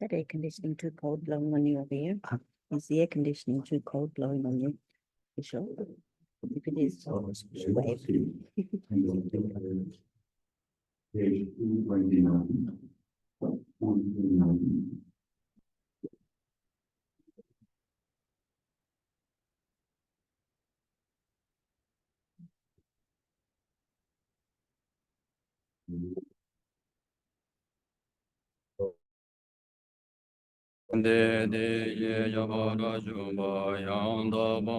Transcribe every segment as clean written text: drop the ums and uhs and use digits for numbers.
That air conditioning too cold blowing on you over here? Is the air conditioning too cold blowing on you? For sure. If it is, wave. Page 229. 229. De ye yaba ra shumba yang da ba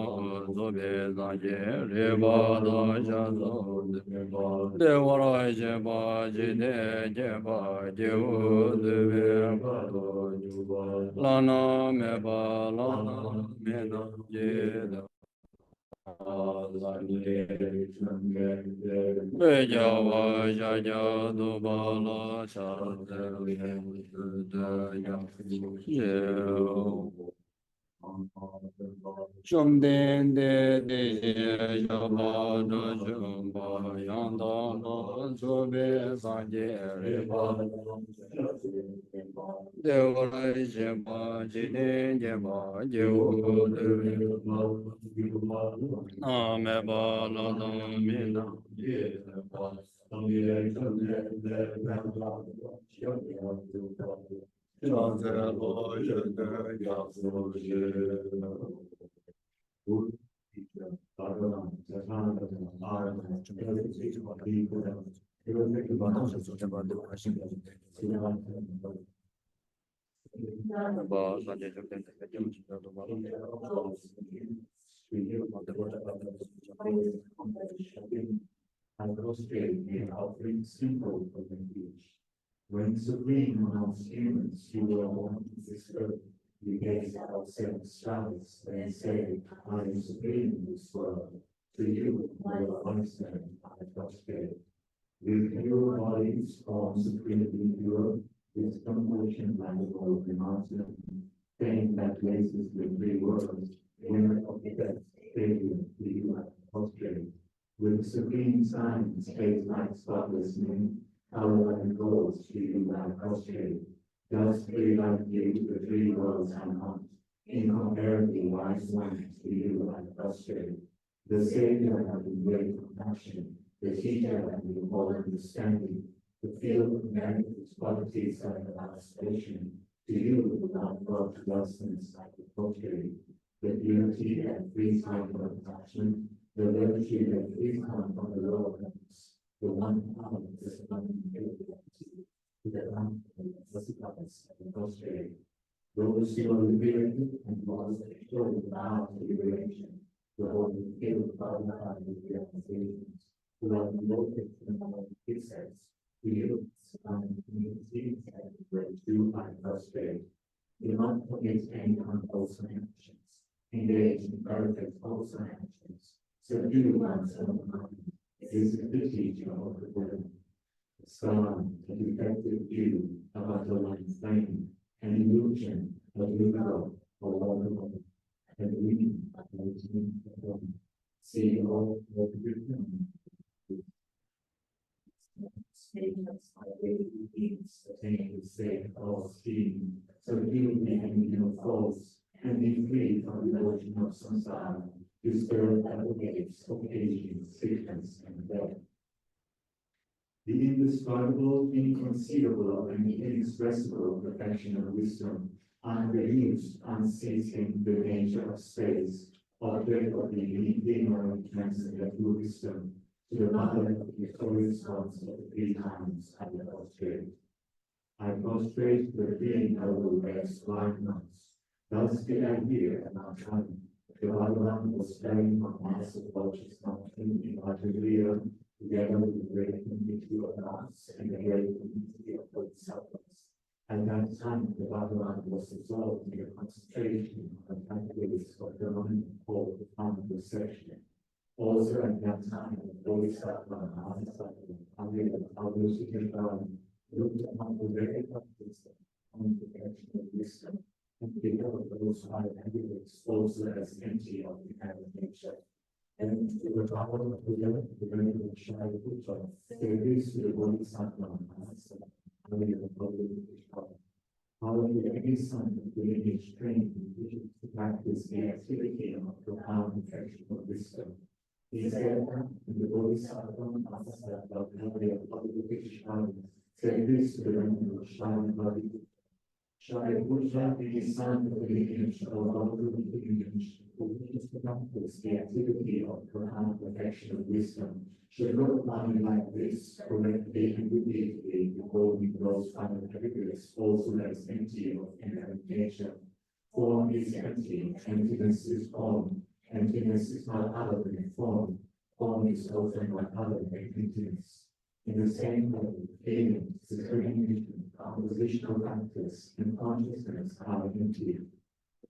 zo be za ye re ba da sha zo de wa ra je ba je de je ba je wo de be ba do ju ba la na me ba la na me na je da Be ja wa ja ja do ba la sha de ye Shum den de ye ya ba da shum ba yang da ma zo be sa je re ba de wa ra je ba je de je ba je wo de na me ba la da mi na ye ba When supreme amongst humans, you were born to this earth, you gave out 7 strides and say, I am supreme in this world. To you, my understand, I prostrate. With pure bodies, form supremely pure, with compulsion manifold the mountain, fame that places the 3 worlds, winner of the death, failure, to you I prostrate. With supreme signs, faith like spotless name, color and goals to you I prostrate. Just 3 like you, the 3 worlds unharmed. Incomparably wise ones to you I prostrate. The Savior having great compassion, the teacher having all understanding, the field of merit whose qualities are the aspiration. To you without God to lostness I prostrate. The beauty and free time of attachment, the virtue that free time from the lower heavens. The one power is one to the lamp of the sacrifice and prostrate. Those who are liberated and lost show the power of liberation. The holy field of with realizations. Who are devoted to the knowledge of precepts. To you, surrounding communities and virtue I prostrate. Do not commit any unwholesome actions. Engage in perfect wholesome actions. Subdue one's own mind. This is the teaching of the Buddha. The sun, the defective dew, of underlying flame, an illusion, a literal, or wonderful, and reading, a routine, see all what the good statements by daily deeds attain the same all esteem, subdue the enemy of false, and be free from the notion of samsara. To stir advocates, occasions, sickness, and death. The indescribable, inconceivable, and inexpressible perfection of wisdom, unreduced, unceasing the nature of space, object of the ignorant transcendental wisdom, to the mother of the victorious ones of the 3 times I prostrate. I prostrate the 3 noble race blind ones. Thus did I hear and not come. The Bhagavan was playing on massive vultures mountain in Maitreyas, together with the great community of nuns and the great community of Bodhisattvas. At that time, the Bhagavan was absorbed in the concentration of the pathways of the mind called the palm perception. Also at that time, Bodhisattva, Mahasiddhas, others looked upon the very practice on the direction of wisdom, and beheld those high aggregates also as empty of inherent nature. And to the power of Buddha, the venerable Buddha, there is to the Bodhisattva, Mahasiddhas, however, any son of the lineage trained wishes to practice the activity of profound perfection of wisdom. He said that in the Bodhisattva Asanga of the said this to the venerable Shai Buddha, the son of the lineage of the lineage, who wishes to practice the activity of profound perfection of wisdom, should look upon it like this, correctly and repeatedly, beholding those final categories also as empty of inherent nature. Form is empty, emptiness is form. Emptiness is not other than form. Form is also not other than emptiness. In the same way, feeling, discrimination, compositional factors, and consciousness are empty.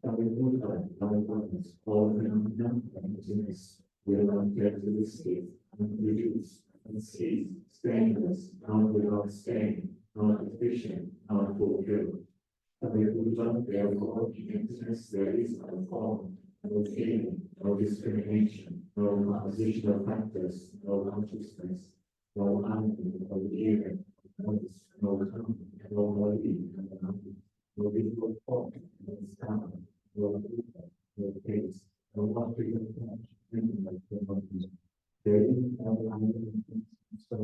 But with Buddha, likewise, all phenomena of emptiness will not get to the state, unproduced, unceased, stainless, not without stain, not deficient, not fulfilled. And with Buddha, therefore, in emptiness there is no form, no feeling, no discrimination, no composition of factors, no consciousness, no animal, no ear, no tongue, no body, no visual form, no sound, no Buddha, no taste, no object of touch, anything like the body. There is no animal, so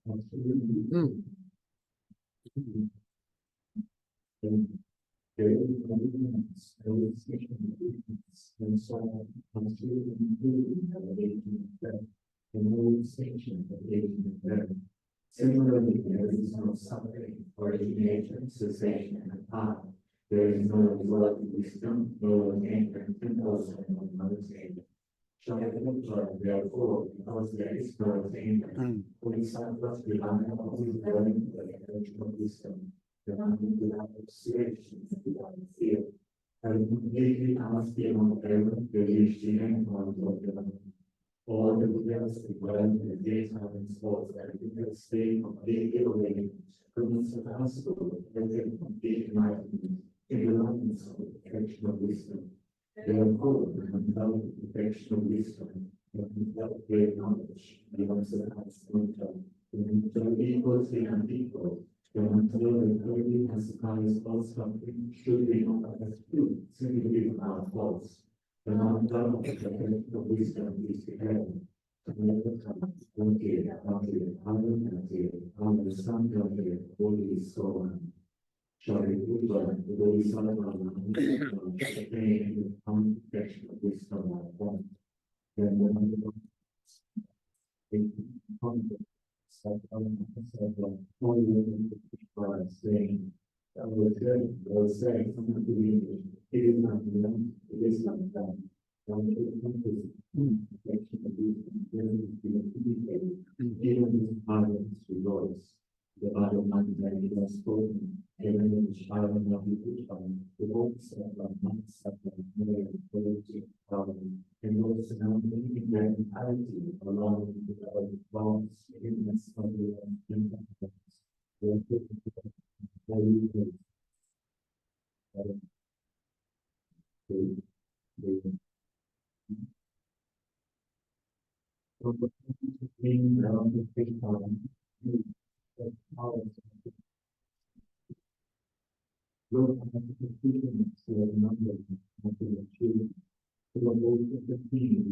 absolutely. There is no ignorance, no extinction of ignorance, and so on, absolutely including the aging of death, and no extinction of aging of death. Similarly, there is no suffering, origination, cessation, and time. There is no result of wisdom, no attainment, and also no meditation. Therefore, because there is no attainment, Bodhisattvas rely on learning the direction of wisdom. Without observation, without fear, and completely asked beyond error, they reach the end point of the life. All the Buddhas dwell in the daytime and sports that in the state of being liberated from the possible that they complete enlightenment in the likeness of the perfection of wisdom. Therefore, the compelled perfection of wisdom, the compelled great knowledge, the unsurpassed wisdom, the equals the unequal. Until the authority has supplies false suffering, should be not as true, simply without false. The non-doubt of the perfection of wisdom is declared. Never come, unclear, the sun unclear, holy is so on. Shall be Buddha, the Bodhisattva, the perfection of wisdom are one. Then the saying, I was saying, something to the English, it is not done, it is not done. Even his parents rejoice. The Bible Maitreya has spoken, even in the child of the Buddha, the books of Mahasiddhas, and those surrounding in their entirety, along with the bonds, goodness of the emptiness. Being around the big time, look at the completeness of the number of the achievement. To avoid the theme,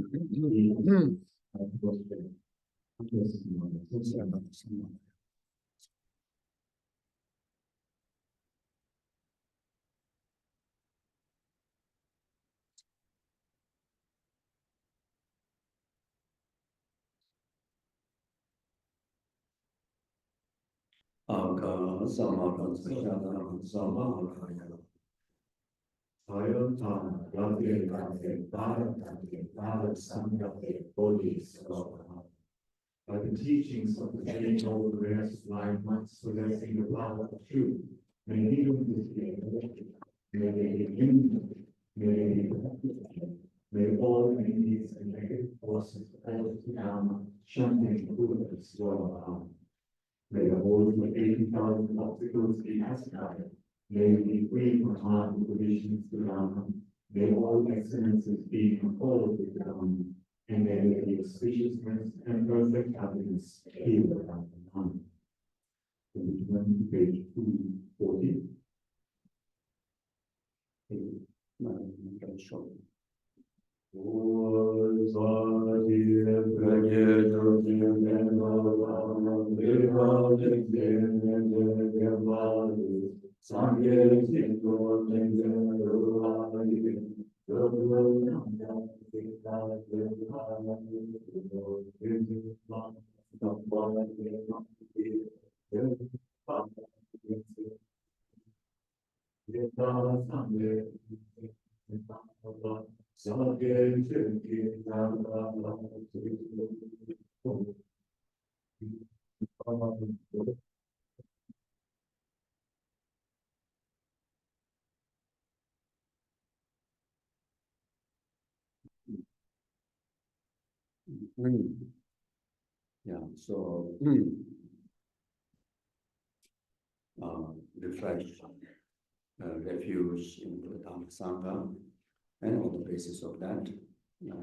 By the teachings of the Eightfold Rare Sublime Ones possessing the power of truth, may healing this be may they be illuminated, may they be practiced, May all enemies and negative forces fall to Dharma, chanting Buddha's royal arm. May the whole of 80,000 obstacles be pacified. May we be free from harmful conditions to Dharma. May all excellences be controlled with Dharma. And may there be auspiciousness and perfect happiness here without Dharma. Page 240. Yeah, so refresh, refuge into the Dhamma Sangha, and on the basis of that,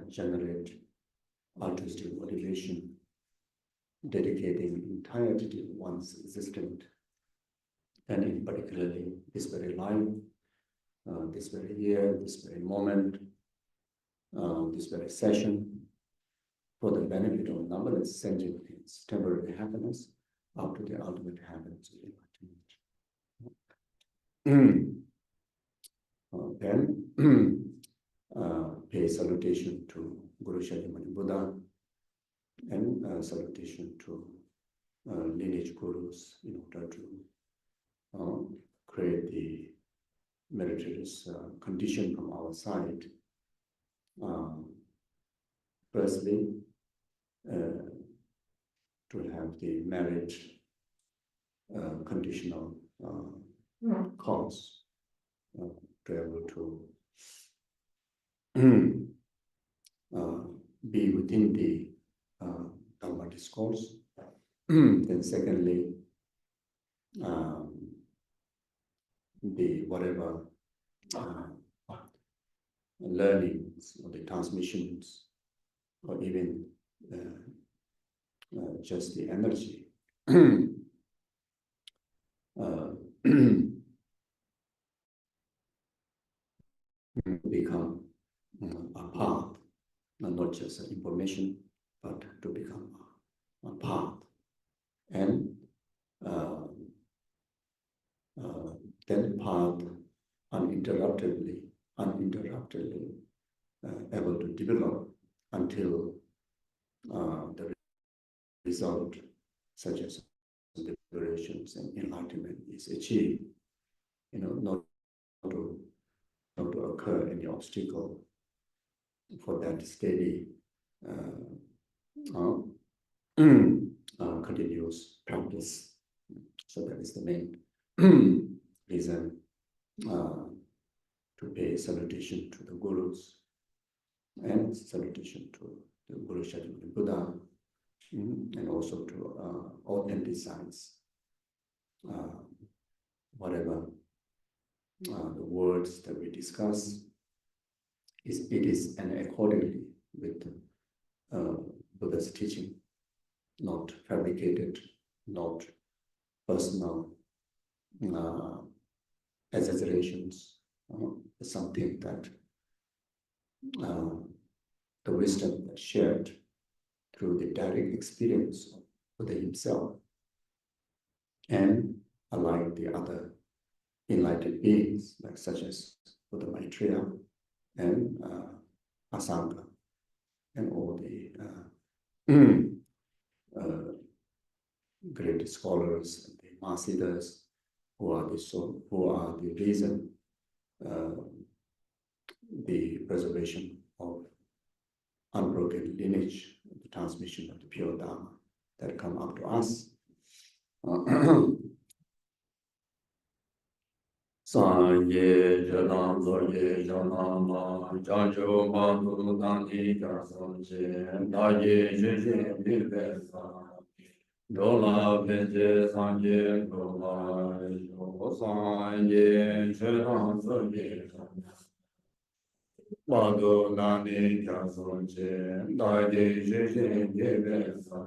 generate altruistic motivation, dedicating entirety to one's existence, and in particularly this very life, this very year, this very moment, this very session, for the benefit of numberless sentient beings, temporary happiness, up to the ultimate happiness of enlightenment. Then pay salutation to Guru Shakyamuni Buddha, and salutation to lineage gurus in order to create the meritorious condition from our side. Firstly, to have the marriage conditional cause to be able to be within the Dhamma discourse. Then secondly, the whatever learnings or the transmissions, or even just the energy become a path, not just information, but to become a path, and then path uninterruptedly able to develop until the result, such as liberations and enlightenment, is achieved. Not to occur any obstacle for that steady continuous practice. So that is the main reason to pay salutation to the gurus and salutation to the Guru Shakyamuni Buddha, and also to authenticize whatever the words that we discuss. It is and accordingly with Buddha's teaching, not fabricated, not personal exaggerations, something that the wisdom that's shared through the direct experience of Buddha himself, and alike the other enlightened beings, like such as Buddha Maitreya and Asanga, and all the great scholars, the Mahasiddhas, who are the reason, the preservation of unbroken lineage, the transmission of the pure Dharma that come up to us. Sanje Jadam Zoye Janama Janjo Badu Dani Jasanje Daye Jeje Nivesa Dola Veje Sanje Dola Sanje Jadam Zoye Badu Dani Jasanje Daye Jeje Nivesa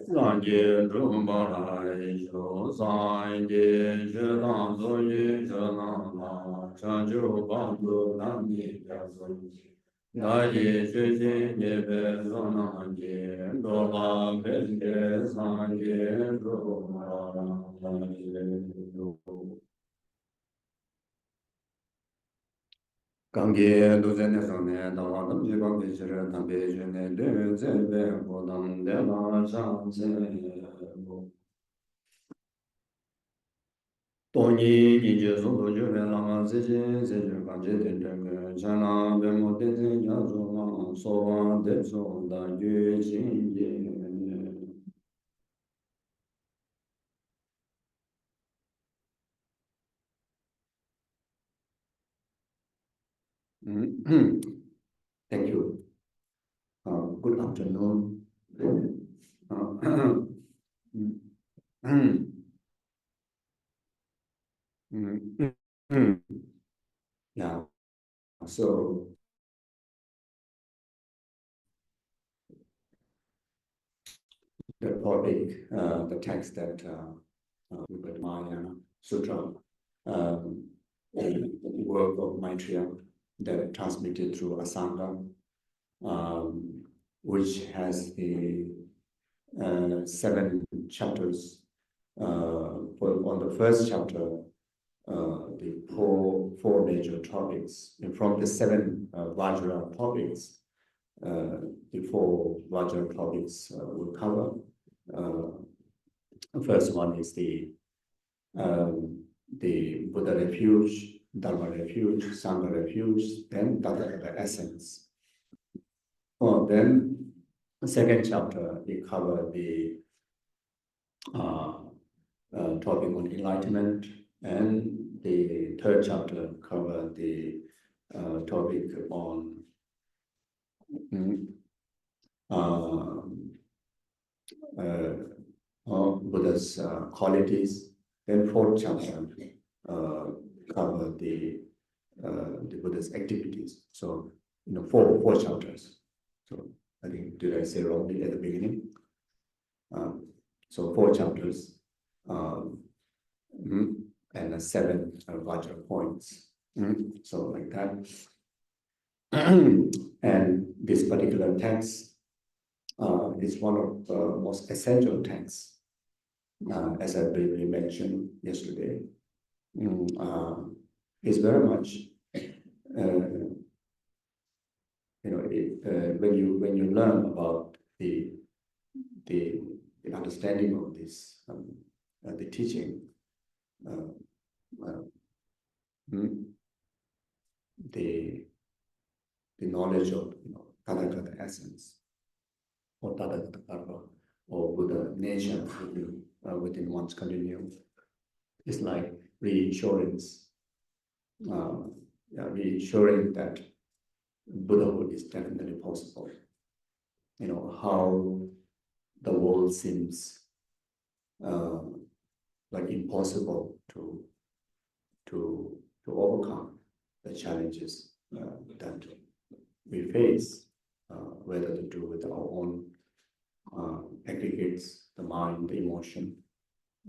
Sanje Drumbarai Sho Sanje Jadam Zoye Janama Janjo Badu Dani Jasanje Daye Jeje Nivesa Nanje Dola Veje Sanje Dola Gange Duzene Sone Dawa Dam Jibam Vishra Tambe Jene De Zebe Bodam Deva Shanse Toni Nije Zodo Jure Lama Zeje Zeje Kanje Tendenge Chana Bemo Tete Yazoma Sowa Depso Da Yu Jinje Thank you. Good afternoon. Yeah, so the topic, the text that with Mahayana Sutra, the work of Maitreya that transmitted through Asanga, which has the 7 chapters. On the first chapter, the four major topics, and from the 7 Vajra topics, the 4 Vajra topics will cover. The first one is the Buddha refuge, Dharma refuge, Sangha refuge, then Tathagata Essence. Then the second chapter, we cover the topic on enlightenment, and the third chapter cover the topic on Buddha's qualities. Then fourth chapter cover the Buddha's activities. So four chapters. So I think, did I say wrongly at the beginning? So 4 chapters and 7 Vajra points. So like that. And this particular text is one of the most essential texts, as I briefly mentioned yesterday. It's very much, when you learn about the understanding of this, the teaching, the knowledge of Tathagata Essence, or Tathagata Karma, or Buddha nature within one's continuum, is like reinsurance. Reassuring that Buddhahood is definitely possible. How the world seems like impossible to overcome the challenges that we face, whether to do with our own aggregates, the mind, the emotion,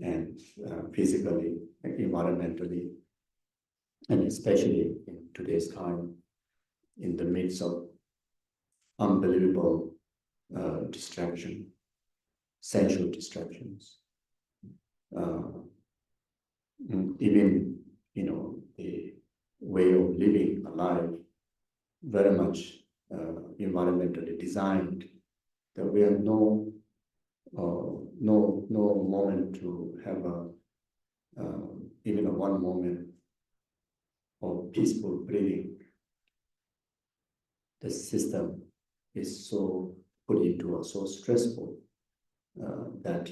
and physically, environmentally, and especially in today's time, in the midst of unbelievable distraction, sensual distractions, even the way of living a life very much environmentally designed, that we have no moment to have even a one moment of peaceful breathing. The system is so put into so stressful that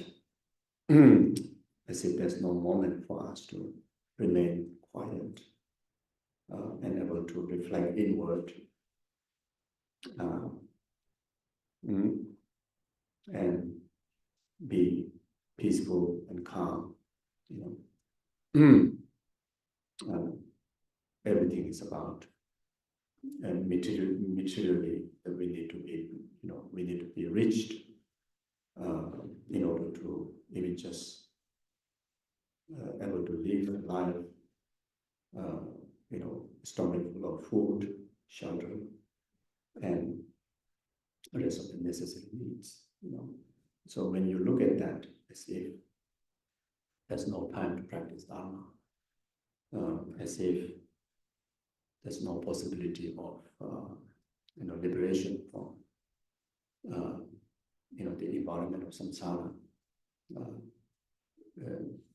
as if there's no moment for us to remain quiet and able to reflect inward and be peaceful and calm. Everything is about materially that we need to be, we need to be reached in order to even just able to live a life, stomach full of food, shelter, and the rest of the necessary needs. So when you look at that, as if there's no time to practice Dharma, as if there's no possibility of liberation from the environment of samsara.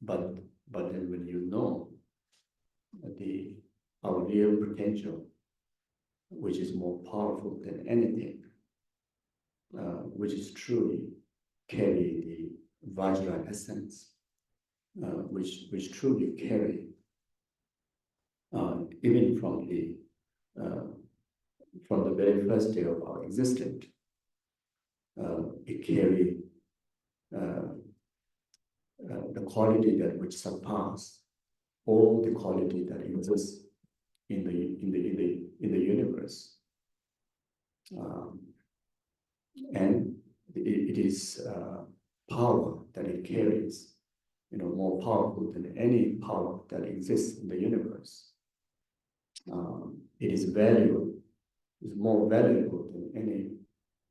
But then when you know our real potential, which is more powerful than anything, which is truly carry the Vajra essence, which truly carry even from the very first day of our existence, it carry the quality that which surpass all the quality that exists in the universe, and it is power that it carries, more powerful than any power that exists in the universe. It is more valuable than any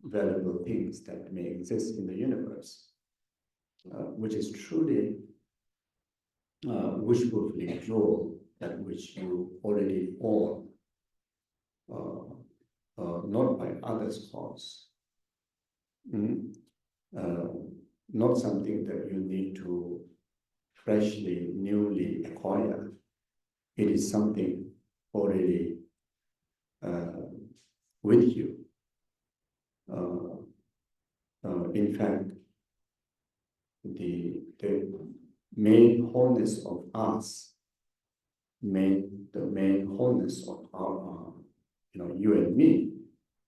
valuable things that may exist in the universe, which is truly wishful fulfilling that which you already own, not by others' cause, not something that you need to freshly, newly acquire. It is something already with you. In fact, the main wholeness of us, the main wholeness of our, you and me,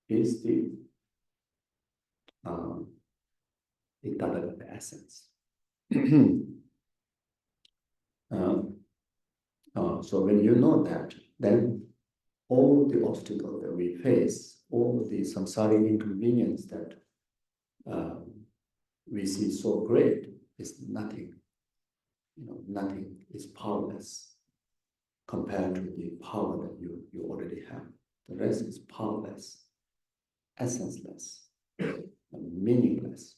is the Tathagata Essence. So when you know that, then all the obstacles that we face, all the samsaric inconvenience that we see so great is nothing. Nothing is powerless compared to the power that you already have. The rest is powerless, essenceless, meaningless.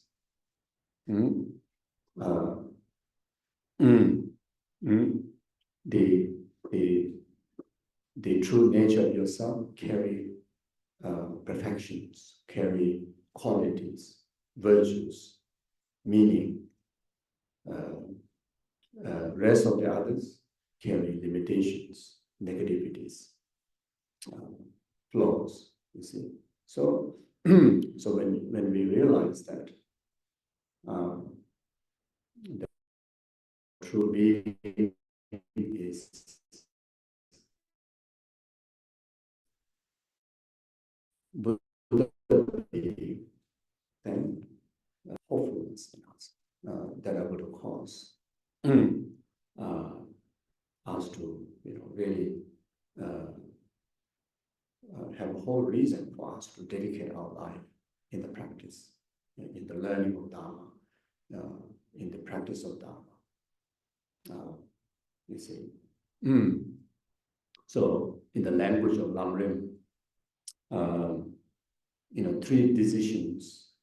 The true nature of yourself carry perfections, carry qualities, virtues, meaning. Rest of the others carry limitations, negativities, flaws. You see, so so when we realize that the true being is Buddha being, then hopefulness in us that are going to cause us to really have a whole reason for us to dedicate our life in the practice, in the learning of Dharma, in the practice of Dharma. You see. So in the language of Lamrim, 3 decisions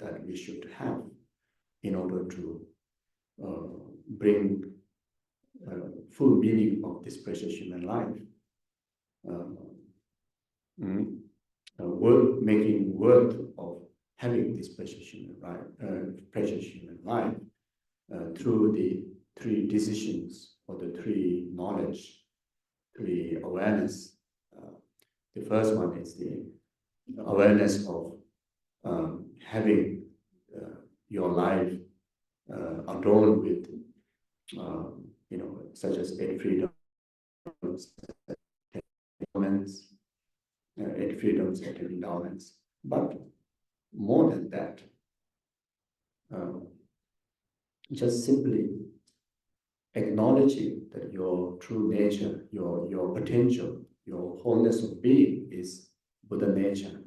that we should have in order to bring full meaning of this precious human life, making worth of having this precious human life through the 3 decisions or the 3 knowledge, 3 awareness. The first one is the awareness of having your life adorned with such as 8 freedoms, 8 freedoms, 8 endowments. But more than that, just simply acknowledging that your true nature, your potential, your wholeness of being is Buddha nature,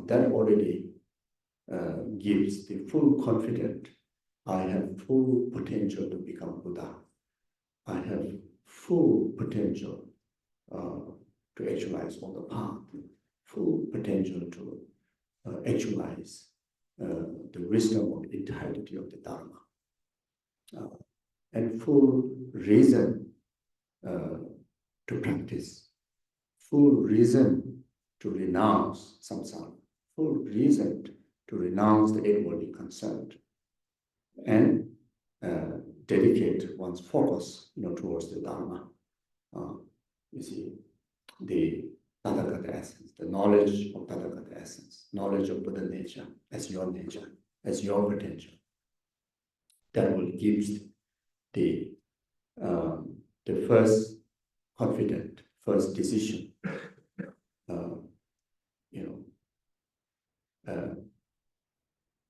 that already gives the full confidence. I have full potential to become Buddha. I have full potential to actualize all the path, full potential to actualize the wisdom of the entirety of the Dharma, and full reason to practice, full reason to renounce samsara, full reason to renounce the eight-worldly concern, and dedicate one's focus, towards the Dharma. You see, the Tathagata Essence, the knowledge of Tathagata Essence, knowledge of Buddha nature, as your potential. That will give the first confident, first decision.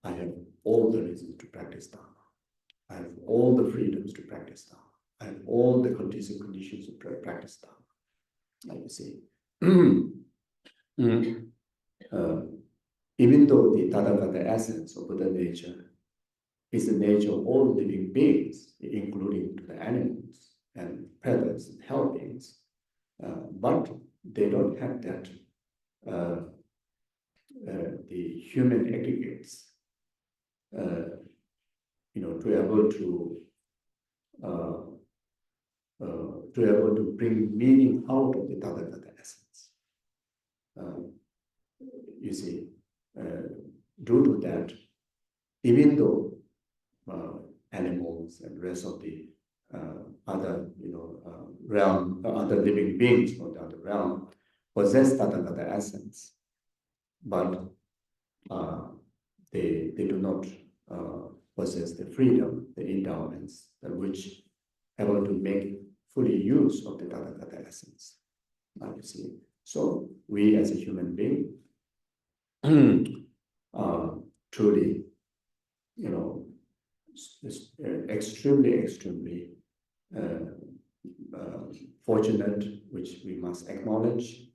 I have all the reasons to practice Dharma. I have all the freedoms to practice Dharma. I have all the conducive conditions to practice Dharma. Like you see, even though the Tathagata essence of Buddha nature is the nature of all living beings, including the animals and predators and hell beings, but they don't have that. The human aggregates, to be able to bring meaning out of the Tathagata essence. You see, due to that, even though animals and rest of the other realm, other living beings from the other realm possess Tathagata essence, but they do not possess the freedom, the endowments, which able to make fully use of the Tathagata essence. You see, so we as a human being, truly, extremely fortunate, which we must acknowledge.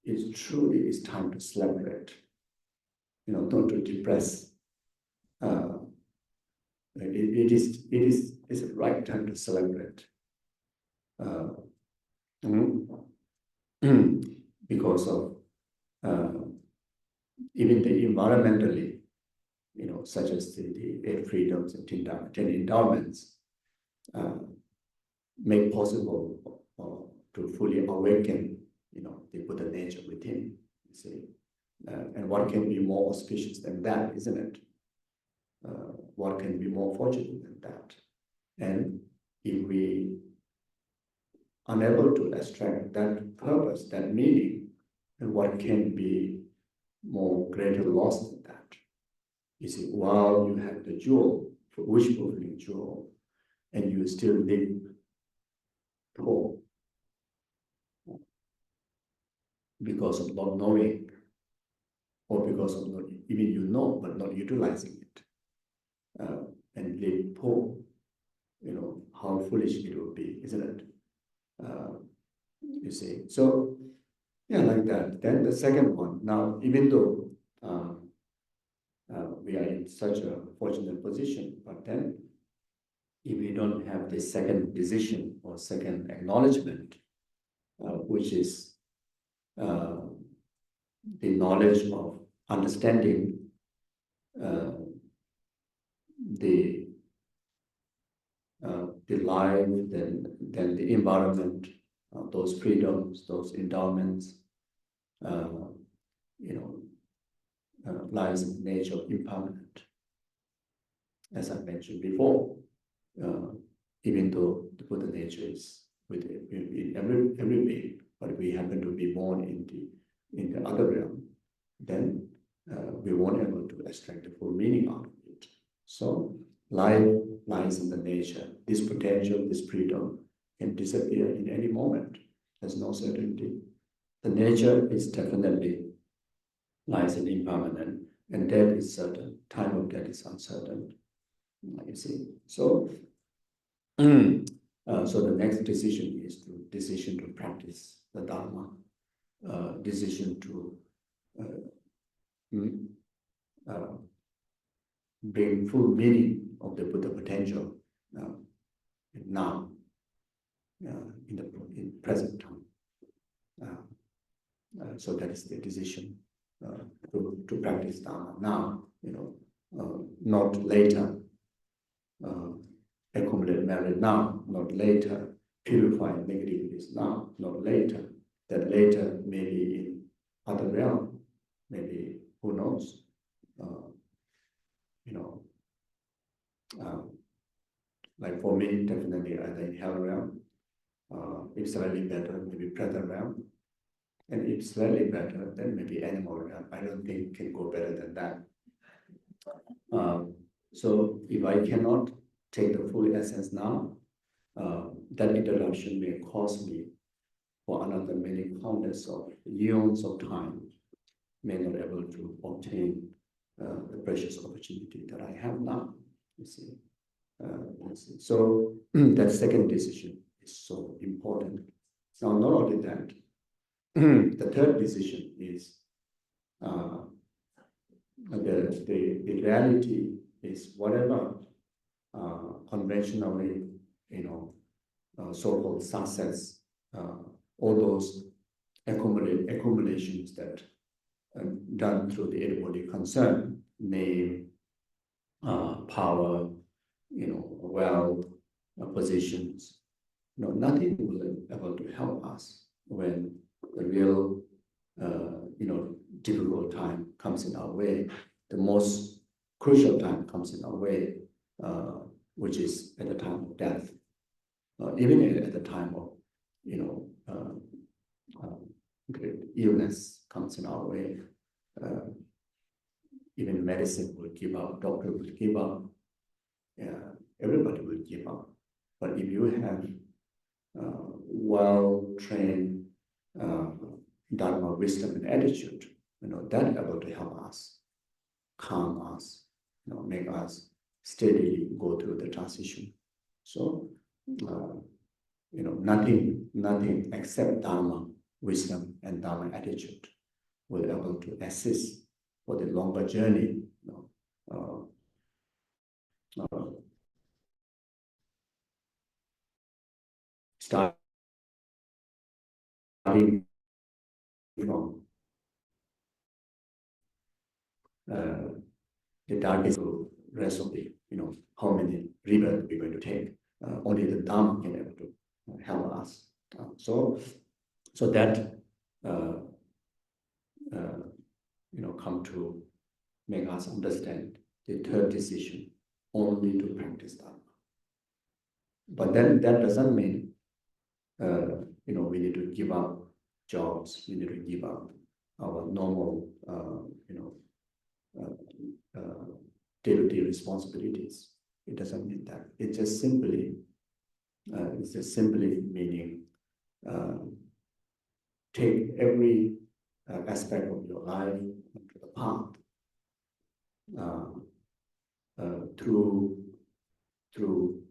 It truly is time to celebrate, not to depress. It's the right time to celebrate. Because of even the environmentally, such as the 8 freedoms and 10 endowments, make possible to fully awaken, the Buddha nature within. You see, and what can be more auspicious than that, isn't it? What can be more fortunate than that? And if we are unable to extract that purpose, that meaning, then what can be more greater loss than that? You see, while you have the jewel, wish fulfilling jewel, and you still live poor because of not knowing, or because of not even but not utilizing it, and live poor, how foolish it would be, isn't it? You see, so yeah, like that. Then the second one. Now, even though we are in such a fortunate position, but then if we don't have the second decision or second acknowledgement, which is the knowledge of understanding the life, then the environment, those freedoms, those endowments, lies in the nature of impermanent. As I mentioned before, even though the Buddha nature is in every being, but we happen to be born in the other realm, then we won't able to extract the full meaning out of it. So life lies in the nature. This potential, this freedom can disappear in any moment. There's no certainty. The nature is definitely lies in impermanent, and death is certain. Time of death is uncertain. You see. So, so the next decision is decision to practice the Dharma, decision to bring full meaning of the Buddha potential now, in present time. So that is the decision to practice Dharma now, not later. Accumulate merit now, not later. Purify negativities now, not later. That later maybe in other realm, maybe who knows? Like for me, definitely either in hell realm, if slightly better, maybe predator realm, and if slightly better, then maybe animal realm. I don't think it can go better than that. So if I cannot take the full essence now, that introduction may cost me for another many countless of eons of time, may not able to obtain the precious opportunity that I have now. You see. So that second decision is so important. Now, not only that, the third decision is the reality is whatever conventionally, so-called success, all those accumulations that done through the eight-body concern, name, power, wealth, positions, nothing will be able to help us when the real, difficult time comes in our way. The most crucial time comes in our way, which is at the time of death. Even at the time of, illness comes in our way. Even medicine will give up, doctor will give up, everybody will give up. But if you have well-trained Dharma wisdom and attitude, that able to help us, calm us, make us steadily go through the transition. So, nothing except Dharma wisdom and Dharma attitude will able to assist for the longer journey. Starting from the darkest rest of the, how many rivers we're going to take. Only the Dharma can able to help us. So that come to make us understand the third decision, only to practice Dharma. But then that doesn't mean we need to give up jobs, we need to give up our normal day-to-day responsibilities. It doesn't mean that. It's just simply meaning take every aspect of your life to the path through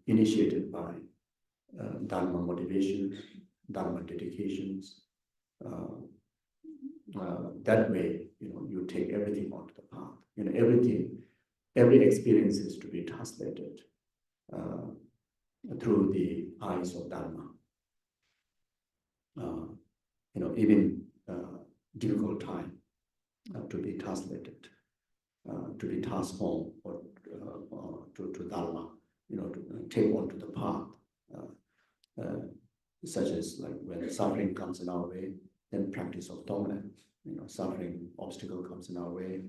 initiated by Dharma motivations, Dharma dedications. That way, you take everything onto the path. Every experience is to be translated through the eyes of Dharma. Even difficult time to be translated, to be transformed or to Dharma, to take on to the path, such as like when suffering comes in our way, then practice of dominance. Suffering obstacle comes in our way,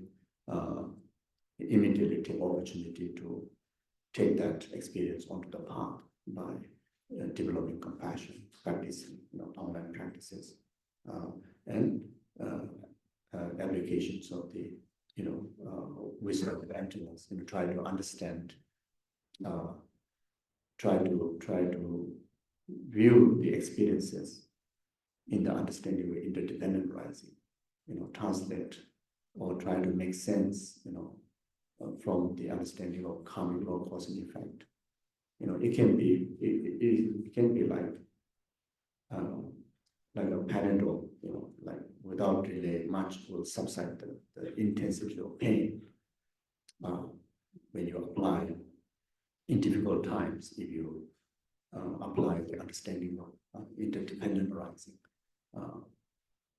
immediately take opportunity to take that experience onto the path by developing compassion, practicing dominant practices, and applications of the wisdom of emptiness, try to understand try to view the experiences in the understanding of interdependent arising, translate or try to make sense, from the understanding of karmic law, cause and effect. It can be like a panadol, like without delay, much will subside the intensity of pain when you apply in difficult times. If you apply the understanding of interdependent arising,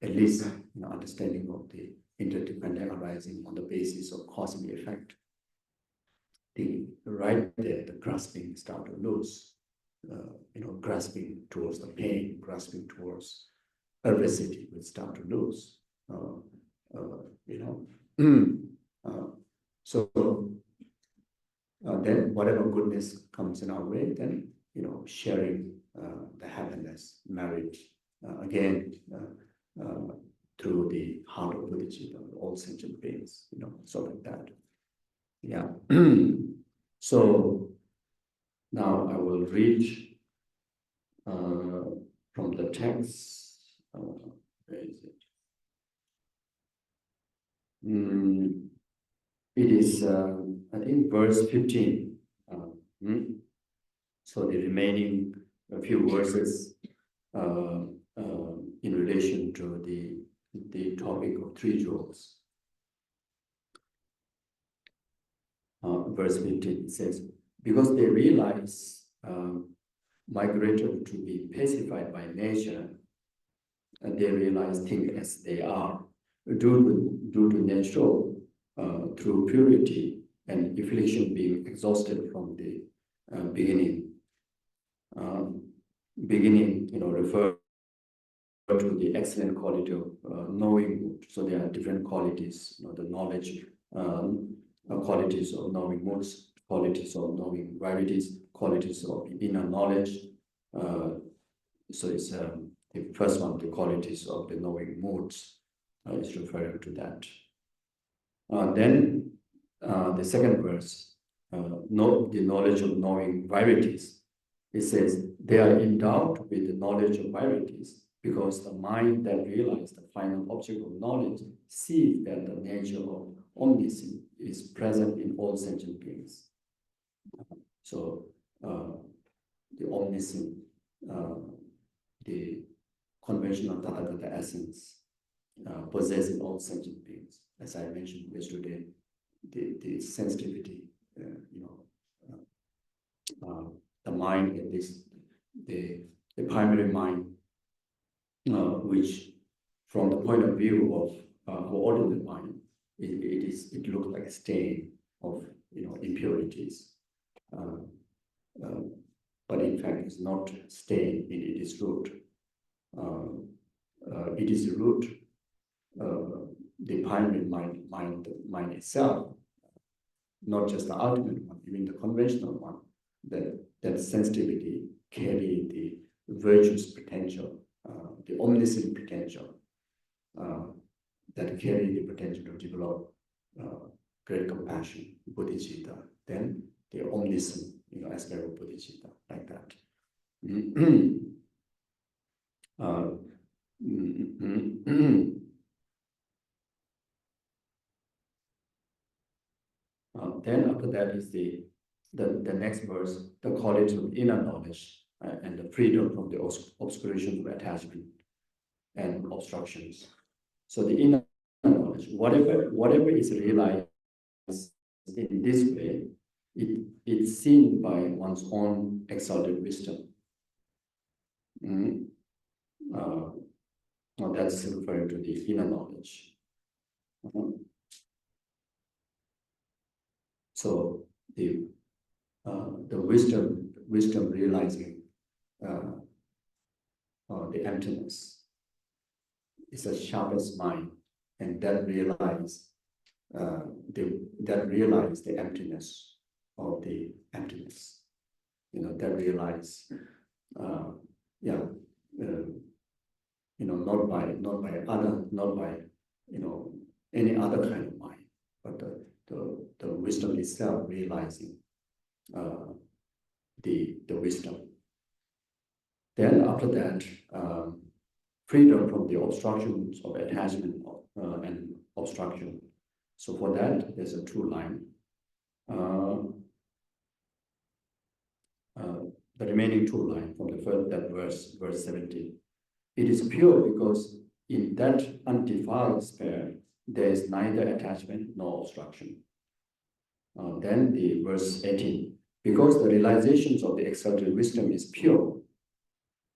at least understanding of the interdependent arising on the basis of cause and effect. Right there, the grasping start to lose. Grasping towards the pain, grasping towards adversity will start to lose. So then whatever goodness comes in our way, then sharing the happiness, marriage, again through the heart of Bodhicitta, all sentient beings, so like that. Yeah. So now I will read from the text. Where is it? It is, I think, verse 15. So the remaining few verses in relation to the topic of three jewels. Verse 15 says, because they realize migrated to be pacified by nature, and they realize things as they are, due to natural, through purity and affliction being exhausted from the beginning. Beginning, refer to the excellent quality of knowing mood. So there are different qualities, the knowledge, qualities of knowing moods, qualities of knowing varieties, qualities of inner knowledge. So it's the first one, the qualities of the knowing moods, is referring to that. Then the second verse, the knowledge of knowing varieties. It says they are endowed with the knowledge of varieties because the mind that realizes the final object of knowledge sees that the nature of omniscience is present in all sentient beings. So the omniscient, the conventional Tathagata Essence possessing all sentient beings. As I mentioned yesterday, the sensitivity, the mind, at least the primary mind, which from the point of view of ordinary mind, it looks like a stain of impurities, but in fact it's not stain. It is root. It is the root. The primary mind itself, not just the ultimate one, even the conventional one, that sensitivity carry the virtuous potential, the omniscient potential, that carry the potential to develop great compassion, bodhicitta, then the omniscient, aspect of bodhicitta, like that. Then after that is the next verse, the quality of inner knowledge and the freedom from the obscuration of attachment and obstructions. So the inner knowledge, whatever is realized in this way, it's seen by one's own exalted wisdom. That's referring to the inner knowledge. So the wisdom realizing the emptiness is the sharpest mind, and that realize the emptiness of the emptiness. That realize not by any other kind of mind, but the wisdom itself realizing the wisdom. Then after that, freedom from the obstructions of attachment and obstruction. So for that, there's a true line. The remaining true line from the first that verse 17. It is pure because in that undefiled sphere, there is neither attachment nor obstruction. Then the verse 18. Because the realizations of the exalted wisdom is pure,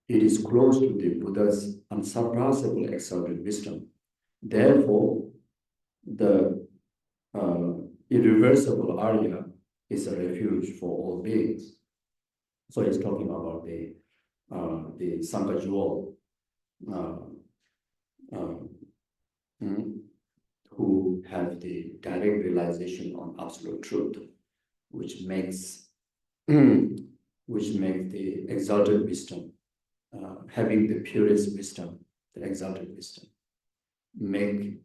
it is close to the Buddha's unsurpassable exalted wisdom. Therefore, the irreversible Arya is a refuge for all beings. So he's talking about the Sangha jewel, who have the direct realization on absolute truth, which makes the exalted wisdom, having the purest wisdom, the exalted wisdom, make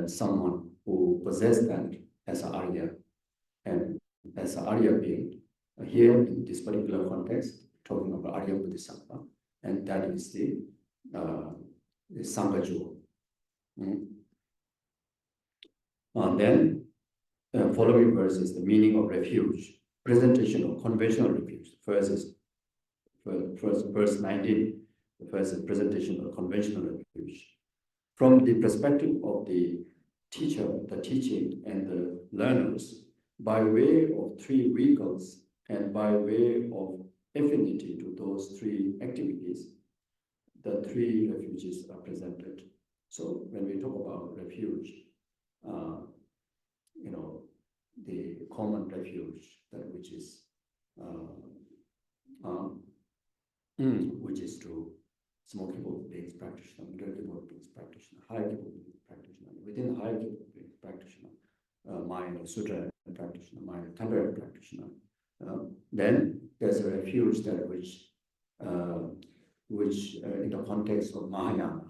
someone who possesses that as an Arya, and as an Arya being, here in this particular context, talking about Arya Bodhisattva, and that is the Sangha jewel. Then, following verse is the meaning of refuge, presentation of conventional refuge. First, verse 19, the first is presentation of conventional refuge. From the perspective of the teacher, the teaching, and the learners, by way of three vehicles and by way of affinity to those three activities, the three refuges are presented. So when we talk about refuge, the common refuge, that which is to small capable beings practitioner, middle capable beings practitioner, high capable beings practitioner, within the high capable beings practitioner, mind sutra practitioner, mind temporary practitioner. Then there's a refuge that which in the context of Mahayana,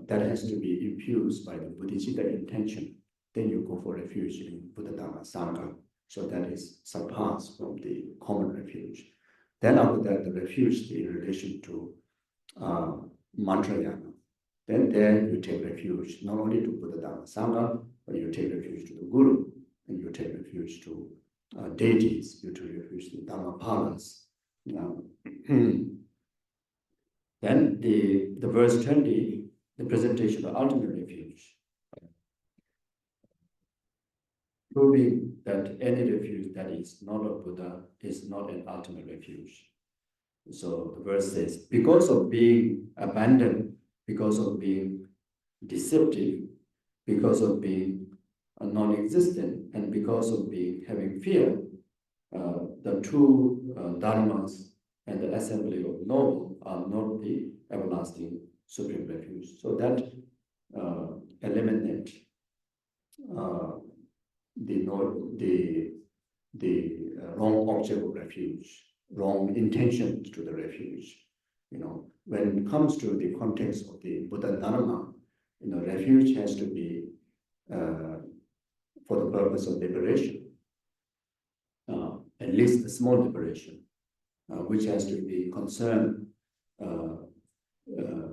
that has to be infused by the Bodhicitta intention. Then you go for refuge in Buddha Dhamma Sangha. So that is surpassed from the common refuge. Then after that, the refuge in relation to Maitreyas. Then there you take refuge not only to Buddha Dhamma Sangha, but you take refuge to the Guru, and you take refuge to deities, you take refuge to Dhammapalas. Then the verse 20, the presentation of ultimate refuge, proving that any refuge that is not a Buddha is not an ultimate refuge. So the verse says, because of being abandoned, because of being deceptive, because of being non-existent, and because of having fear, the two dharmas and the assembly of noble are not the everlasting supreme refuge. So that eliminate the wrong object of refuge, wrong intentions to the refuge. When it comes to the context of the Buddha Dharma, refuge has to be for the purpose of liberation, at least a small liberation, which has to be concerned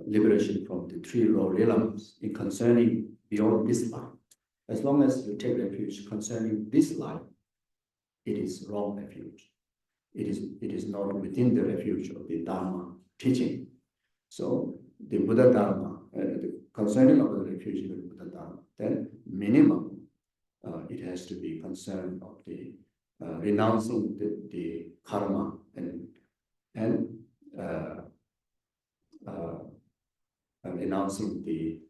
liberation from the three raw realms in concerning beyond this life. As long as you take refuge concerning this life, it is wrong refuge. It is not within the refuge of the Dharma teaching. So the Buddha Dharma, concerning of the refuge of the Buddha Dharma, then minimum it has to be concerned of the renouncing the karma and renouncing the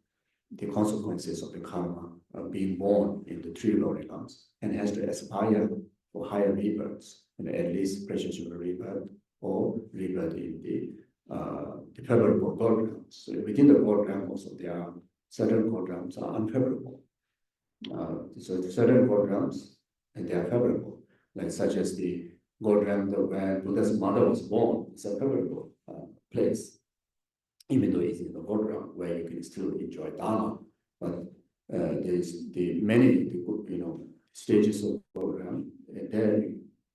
consequences of the karma of being born in the three lower realms, and has to aspire for higher rebirths, at least precious rebirth or rebirth in the favorable God realms. So within the God realm also there are certain God realms are unfavorable. So certain God realms, and they are favorable, like such as the God realm where Buddha's mother was born, is a favorable place, even though it's in the God realm where you can still enjoy Dharma. But there's the many stages of God realm. There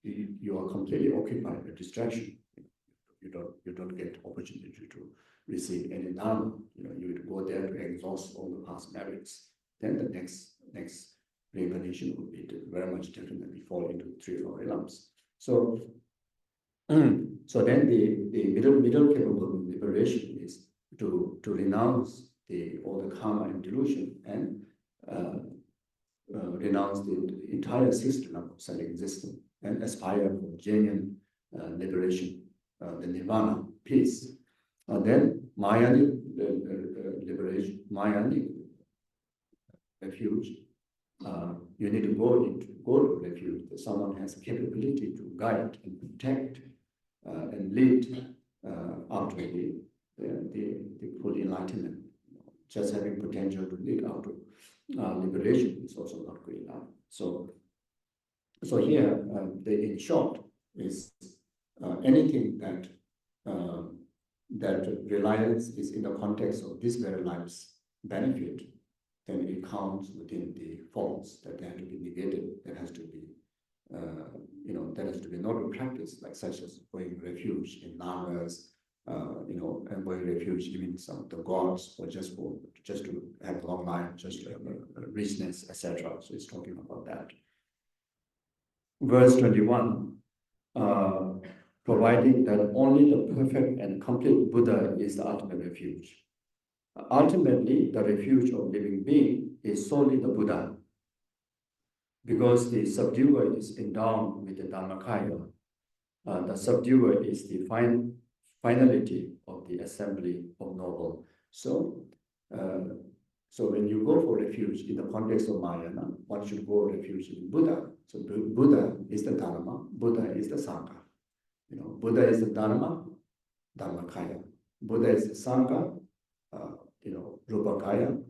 you distraction. You don't get opportunity to receive any dharma. You would go there to exhaust all the past merits. Then the next reincarnation would be very much different than we fall into 3 or 4 realms. So then the middle capable liberation is to renounce all the karma and delusion and renounce the entire system of self-existence and aspire for genuine liberation, the nirvana, peace. Then Mahayana liberation, Mahayana refuge. You need to go to refuge. Someone has capability to guide and protect and lead up to the full enlightenment. Just having potential to lead up to liberation is also not good enough. So here, in short, is anything that reliance is in the context of this very life's benefit, then it counts within the forms that have to be negated. That has to be, that has to be not a practice, like such as going refuge in nagas, and going refuge even some of the gods, or just to have a long life, just to have a richness, etc. So it's talking about that. Verse 21, providing that only the perfect and complete Buddha is the ultimate refuge. Ultimately, the refuge of living being is solely the Buddha, because the subduer is endowed with the Dharmakaya. The subduer is the finality of the assembly of noble. So when you go for refuge in the context of Mahayana, one should go refuge in Buddha. So Buddha is the Dharma, Buddha is the Sangha. Buddha is the Dharma, Dharmakaya. Buddha is the Sangha, Rupakaya,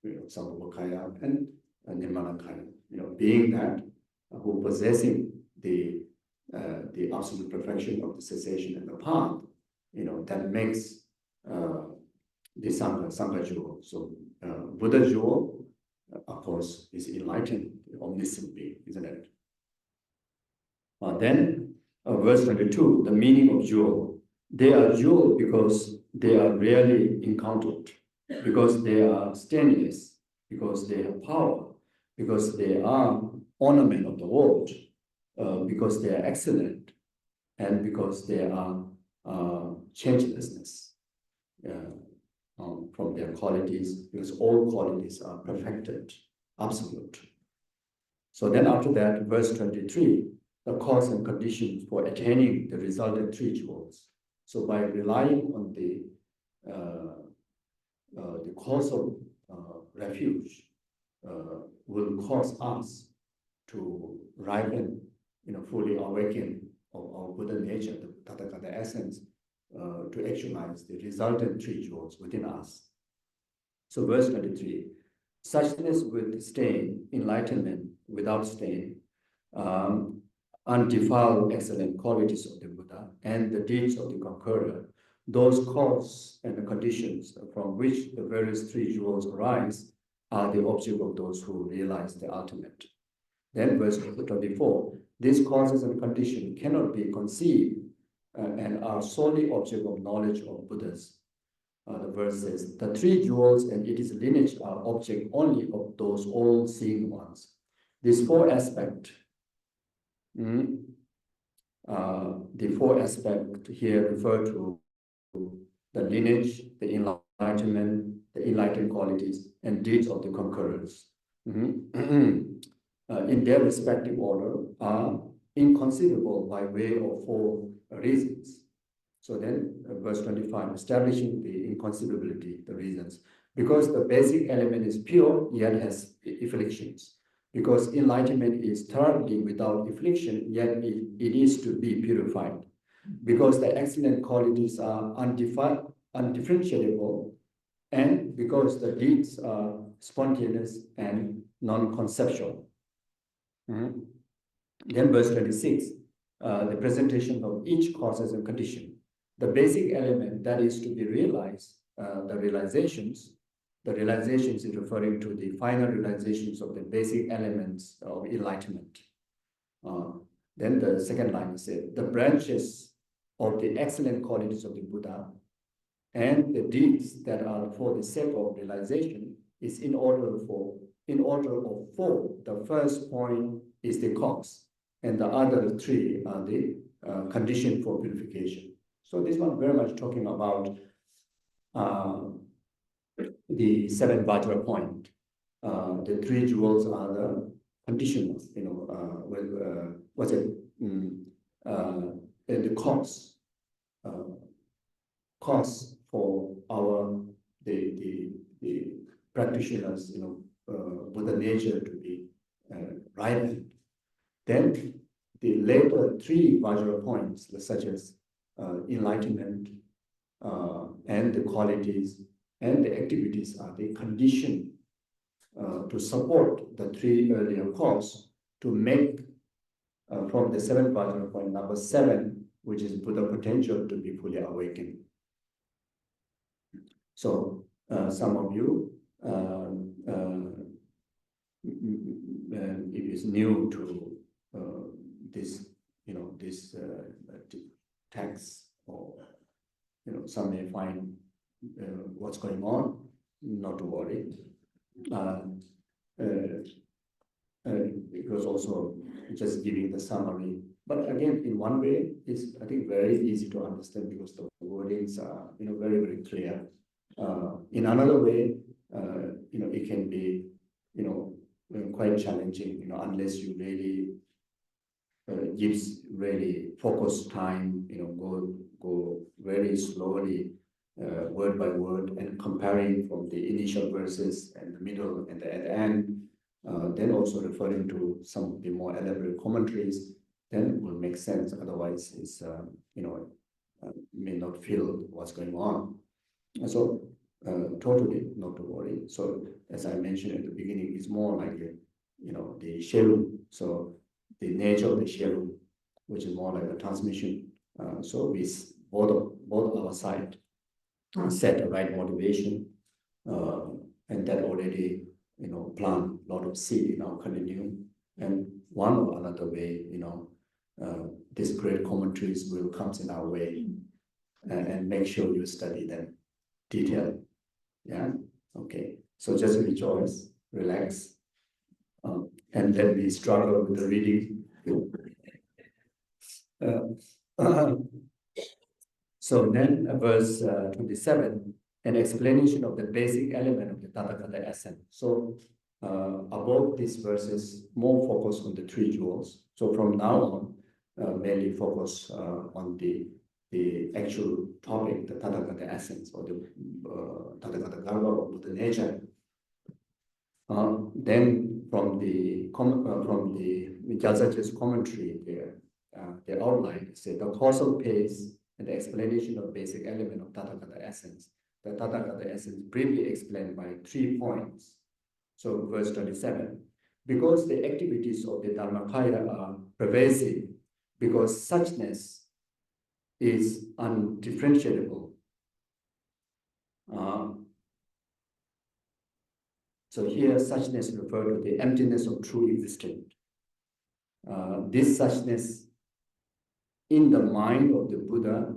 Sambhavakaya, and Nirmanakaya. Being that who possessing the absolute perfection of the cessation and the path, that makes the Sangha jewel. So Buddha jewel, of course, is enlightened, omniscient being, isn't it? Then verse 22, the meaning of jewel. They are jewel because they are rarely encountered, because they are stainless, because they have power, because they are ornament of the world, because they are excellent, and because they are changelessness from their qualities, because all qualities are perfected, absolute. So then after that, verse 23, the cause and conditions for attaining the resultant 3 jewels. So by relying on the cause of refuge will cause us to ripen, fully awaken of our Buddha nature, the Tathagata essence, to actualize the resultant 3 jewels within us. So verse 23, suchness with stain, enlightenment without stain, undefiled excellent qualities of the Buddha, and the deeds of the conqueror, those causes and the conditions from which the various 3 jewels arise are the object of those who realize the ultimate. Then verse 24, these causes and conditions cannot be conceived and are solely object of knowledge of Buddhas. The verse says, the 3 jewels and its lineage are object only of those all-seeing ones. These 4 aspects, the 4 aspects here refer to the lineage, the enlightenment, the enlightened qualities, and deeds of the conquerors. In their respective order are inconceivable by way of 4 reasons. So then verse 25, establishing the inconceivability, the reasons. Because the basic element is pure, yet has afflictions. Because enlightenment is thoroughly without affliction, yet it is to be purified. Because the excellent qualities are undifferentiable, and because the deeds are spontaneous and non-conceptual. Then verse 26, the presentation of each causes and condition. The basic element that is to be realized, the realizations is referring to the final realizations of the basic elements of enlightenment. Then the second line said, the branches of the excellent qualities of the Buddha and the deeds that are for the sake of realization is in order of four. The first point is the cause, and the other three are the condition for purification. So this one very much talking about the seven Vajra point. The three jewels are the conditions, the cause for our the practitioners, Buddha nature to be ripened. Then the later three Vajra points, such as enlightenment and the qualities and the activities, are the condition to support the three earlier cause to make from the seventh Vajra point, number 7, which is Buddha potential, to be fully awakened. So some of you, if it's new to this, this text, or some may find what's going on, not to worry. It was also just giving the summary. But again, in one way, it's, I think, very easy to understand because the wordings are, very, very clear. In another way, it can be, quite challenging, unless you really gives really focused time, go very slowly, word by word, and comparing from the initial verses and the middle and at the end, then also referring to some of the more elaborate commentaries, then it will make sense. Otherwise, it's may not feel what's going on. So totally not to worry. So as I mentioned at the beginning, it's more like the Shelum. So the nature of the Shelum, which is more like a transmission. So we both our side set the right motivation, and that already plant a lot of seed in our continuum. And one or another way, these great commentaries will come in our way, and make sure you study them detailed. Yeah. Okay. So just rejoice, relax, and let me struggle with the reading. So then, verse 27, an explanation of the basic element of the Tathagata Essence. So above these verses, more focus on the three jewels. So from now on, mainly focus on the actual topic, the Tathagata Essence, or the Tathagata Garba, or Buddha nature. Then from the Gyaltsa's commentary, their outline said the causal pace and the explanation of basic element of Tathagata Essence. The Tathagata Essence briefly explained by 3 points. So verse 27, because the activities of the Dharmakaya are pervasive, because suchness is undifferentiable. So here suchness refers to the emptiness of true existence. This suchness in the mind of the Buddha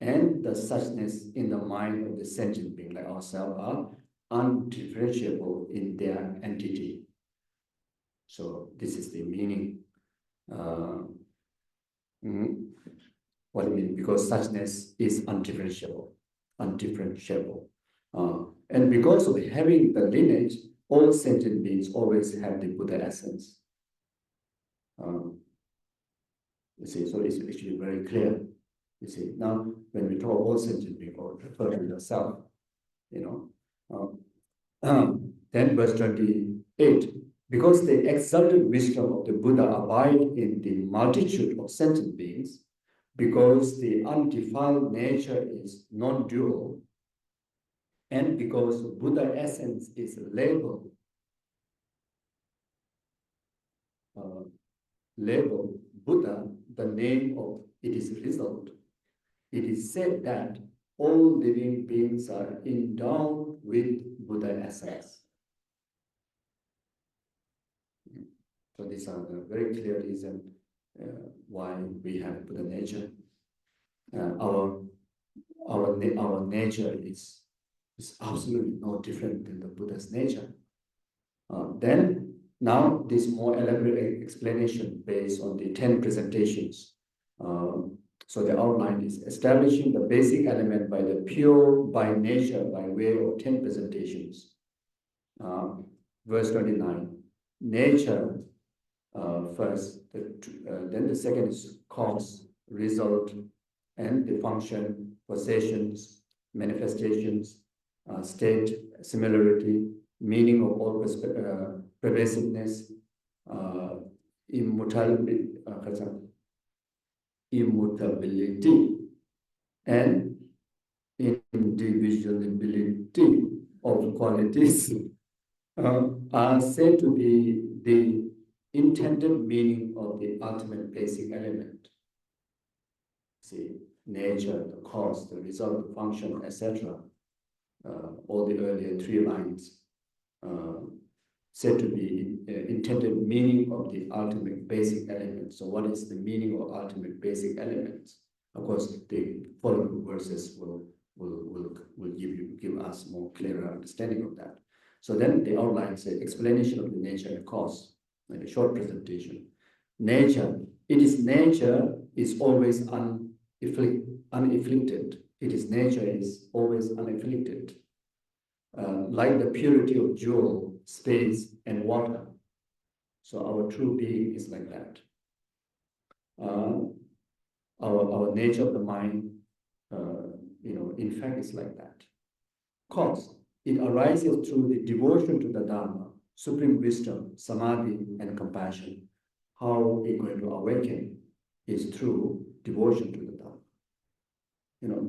and the suchness in the mind of the sentient being like ourselves are undifferentiable in their entity. So this is the meaning. What do you mean? Because suchness is undifferentiable. And because of having the lineage, all sentient beings always have the Buddha essence. You see, so it's actually very clear. You see, now when we talk all sentient beings, or refer to yourself, then verse 28, because the exalted wisdom of the Buddha abide in the multitude of sentient beings, because the undefiled nature is non-dual, and because Buddha essence is labeled Buddha, the name of its result, it is said that all living beings are endowed with Buddha essence. So these are the very clear reason why we have Buddha nature. Our nature is absolutely no different than the Buddha's nature. Then now this more elaborate explanation based on the 10 presentations. So the outline is establishing the basic element by the pure by nature by way of 10 presentations. Verse 29, nature first, then the second is cause, result, and the function, possessions, manifestations, state, similarity, meaning of all pervasiveness, immutability, and indivisibility of qualities are said to be the intended meaning of the ultimate basic element. See, nature, the cause, the result, the function, etc. All the earlier 3 lines said to be intended meaning of the ultimate basic element. So what is the meaning of ultimate basic elements? Of course, the following verses will give us more clearer understanding of that. So then the outline says explanation of the nature and cause, like a short presentation. Nature, nature is always unafflicted. Nature is always unafflicted. Like the purity of jewel, space, and water. So our true being is like that. Our nature of the mind, in fact, is like that. Cause, it arises through the devotion to the Dharma, supreme wisdom, samadhi, and compassion. How we're going to awaken is through devotion to the Dharma.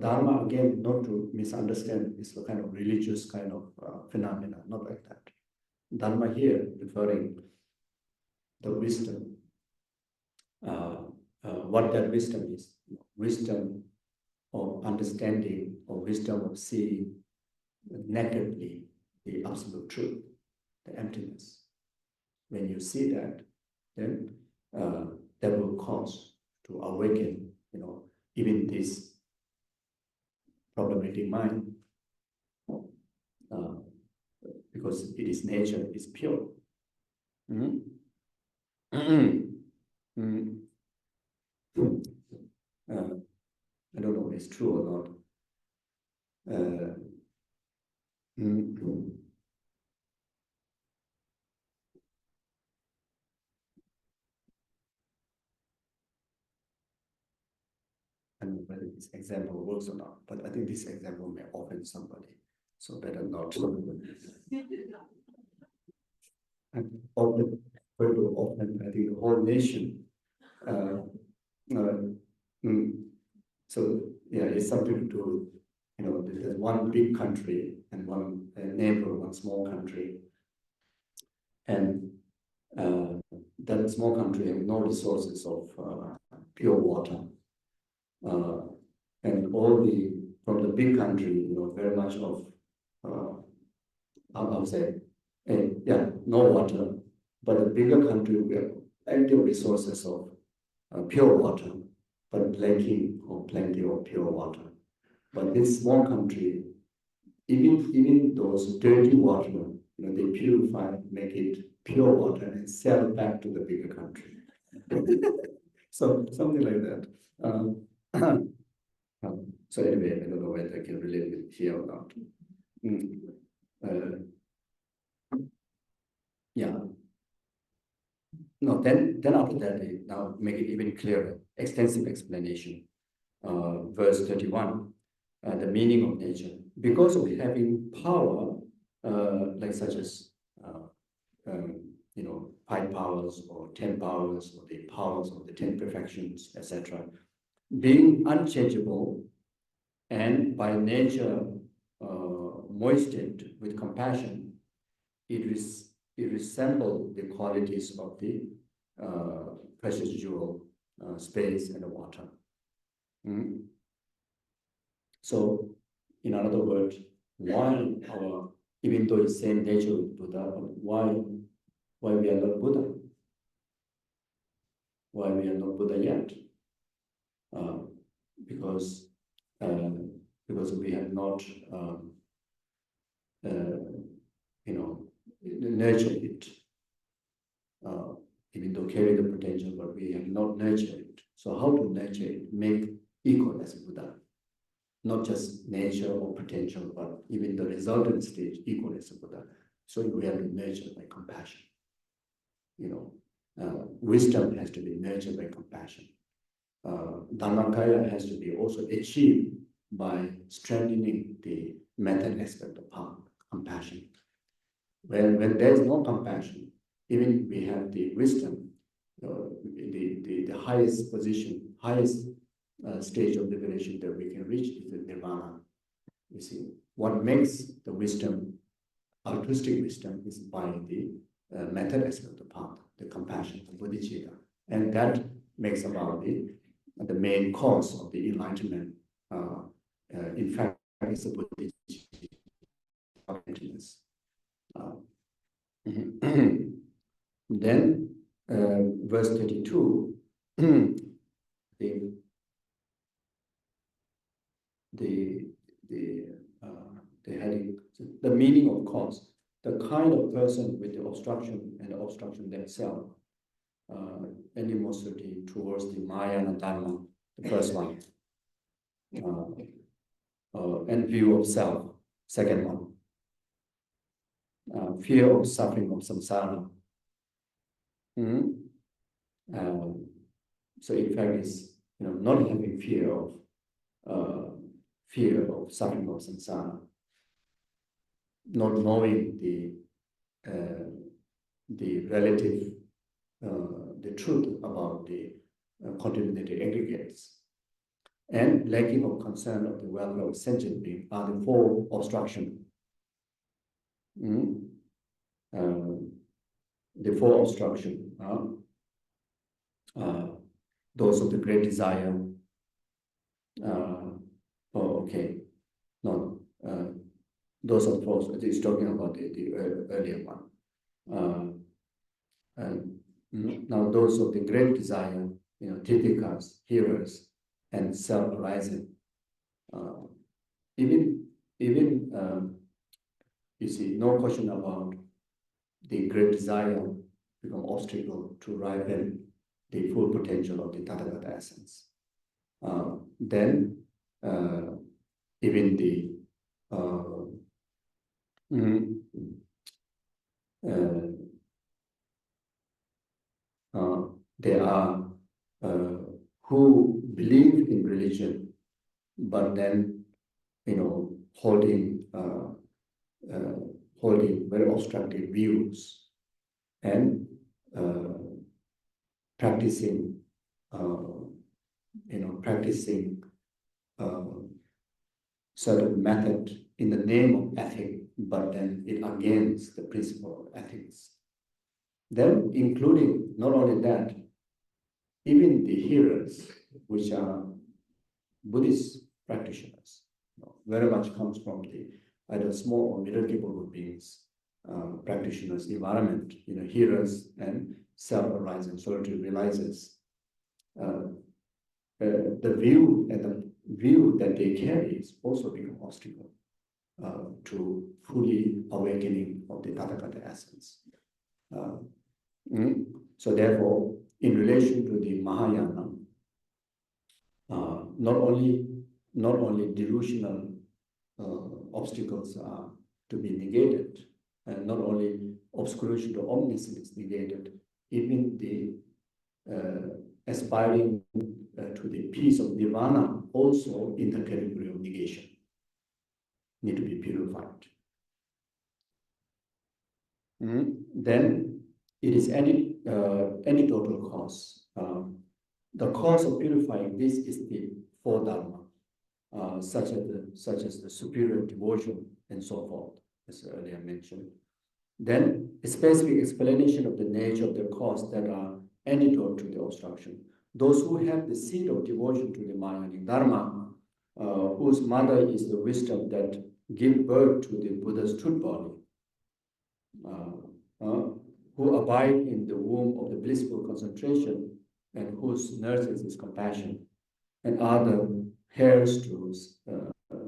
Dharma, again, not to misunderstand, is a kind of religious kind of phenomena, not like that. Dharma here referring the wisdom, what that wisdom is. Wisdom of understanding, or wisdom of seeing nakedly the absolute truth, the emptiness. When you see that, then that will cause to awaken, even this problematic mind, because it is nature, is pure. I don't know if it's true or not. I don't know whether this example works or not, but I think this example may offend somebody, so better not. And often, going to offend, I think, the whole nation. So yeah, it's something to do. There's one big country and one neighbor, one small country, and that small country have no resources of pure water. And from the big country, very much of, I would say, no water, but the bigger country, we have plenty of resources of pure water, but plenty of pure water. But this small country, even those dirty water, they purify, make it pure water, and sell it back to the bigger country. So something like that. So anyway, I don't know whether I can relate it here or not. Yeah. No, then after that, now make it even clearer. Extensive explanation. Verse 31, the meaning of nature. Because of having power, like such as 5 powers or 10 powers or the powers of the 10 perfections, etc. Being unchangeable and by nature moistened with compassion, it resembles the qualities of the precious jewel, space, and the water. So, in other words, why even though it's same nature with Buddha, why we are not Buddha? why we are not Buddha yet. Because we have not nurtured it. Even though carry the potential, but we have not nurtured it. So how to nurture it, make equal as Buddha? Not just nature or potential, but even the resultant stage equal as a Buddha. So we have to nurture by compassion. Wisdom has to be nurtured by compassion. Dharmakaya has to be also achieved by strengthening the method aspect of compassion. When there is no compassion, even we have the wisdom, the highest position, highest stage of liberation that we can reach is the nirvana. You see, what makes the wisdom, altruistic wisdom, is by the method aspect of the path, the compassion, the bodhicitta, and that makes about the main cause of the enlightenment. In fact, it's the bodhicitta of emptiness. Then, verse 32, the heading, the meaning of cause, the kind of person with the obstruction and the obstruction themselves, animosity towards the Mahayana Dharma, the first one, and view of self, second one, fear of suffering of samsara. So in fact, it's not having fear of suffering of samsara, not knowing the relative, the truth about the contaminated aggregates, and lacking of concern of the welfare of sentient being are the four obstructions. The four obstructions those of the great desire. Those of course, it's talking about the earlier one. Now those of the great desire, Tithikas, hearers, and self-arising. Even you see, no question about the great desire become obstacle to ripen the full potential of the Tathagata essence. Then even the there are who believe in religion, but then holding very obstructive views and practicing certain method in the name of ethics, but then it against the principle of ethics. Then, including not only that, even the hearers, which are Buddhist practitioners, very much comes from the either small or middle capable beings, practitioners, environment, hearers and self-arising, solitary realizers. The view that they carry is also become obstacle to fully awakening of the Tathagata essence. So therefore, in relation to the Mahayana, not only delusional obstacles are to be negated, and not only obscuration to omniscience is negated, even the aspiring to the peace of nirvana also in the category of negation need to be purified. Then it is antidotal cause. The cause of purifying this is the four dharma, such as the superior devotion and so forth, as earlier mentioned. Then a specific explanation of the nature of the cause that are antidote to the obstruction. Those who have the seed of devotion to the Mahayana Dharma, whose mother is the wisdom that give birth to the Buddha's truth body, who abide in the womb of the blissful concentration and whose nurses is compassion, and are the heirs to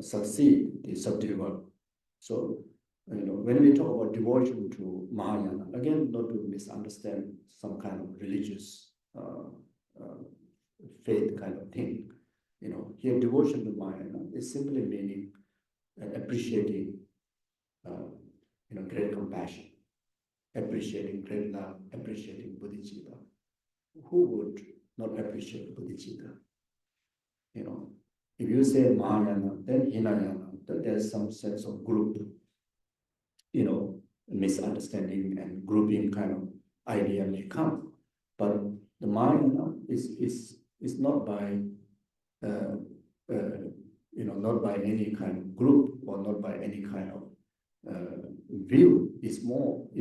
succeed the subduer. So, when we talk about devotion to Mahayana, again, not to misunderstand some kind of religious faith kind of thing. Here devotion to Mahayana is simply meaning appreciating, great compassion, appreciating great love, appreciating bodhicitta. Who would not appreciate bodhicitta? If you say Mahayana, then Hinayana, then there's some sense of group, misunderstanding and grouping kind of idea may come. But the Mahayana is not by, not by any kind of group or not by any kind of view. It's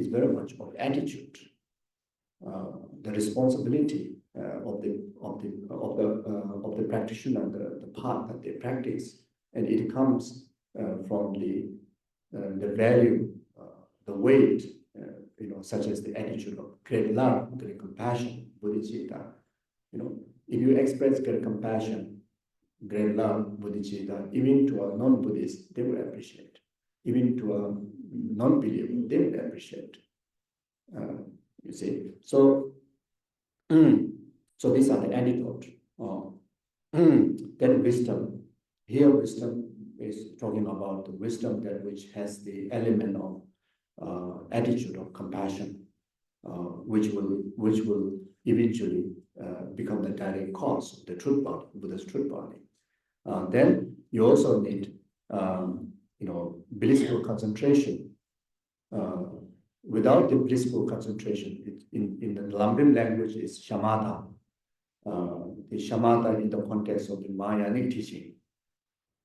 very much of attitude, the responsibility of the practitioner, the path that they practice, and it comes from the value, the weight, such as the attitude of great love, great compassion, bodhicitta. If you express great compassion, great love, bodhicitta, even to a non-Buddhist, they will appreciate. Even to a non-believer, they will appreciate. You see, so these are the antidote. Then wisdom. Here, wisdom is talking about the wisdom that which has the element of attitude of compassion, which will eventually become the direct cause of the truth body, Buddha's truth body. Then you also need, blissful concentration. Without the blissful concentration, in the Lamrim language is shamatha. The shamatha in the context of the Mahayanic teaching,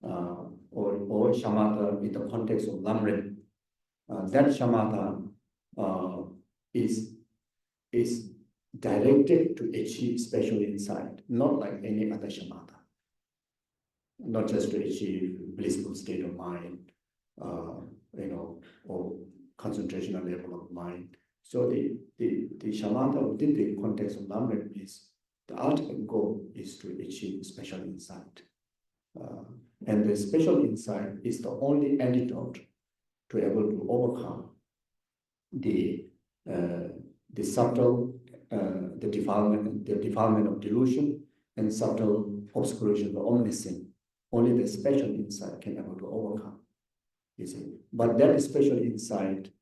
or shamatha in the context of Lamrim. That shamatha is directed to achieve special insight, not like any other shamatha. Not just to achieve blissful state of mind, or concentrational level of mind. So the shamatha within the context of Lamrim is the ultimate goal is to achieve special insight. And the special insight is the only antidote to able to overcome the subtle, the defilement of delusion and subtle obscuration of omniscience. Only the special insight can able to overcome. You see, but that special insight,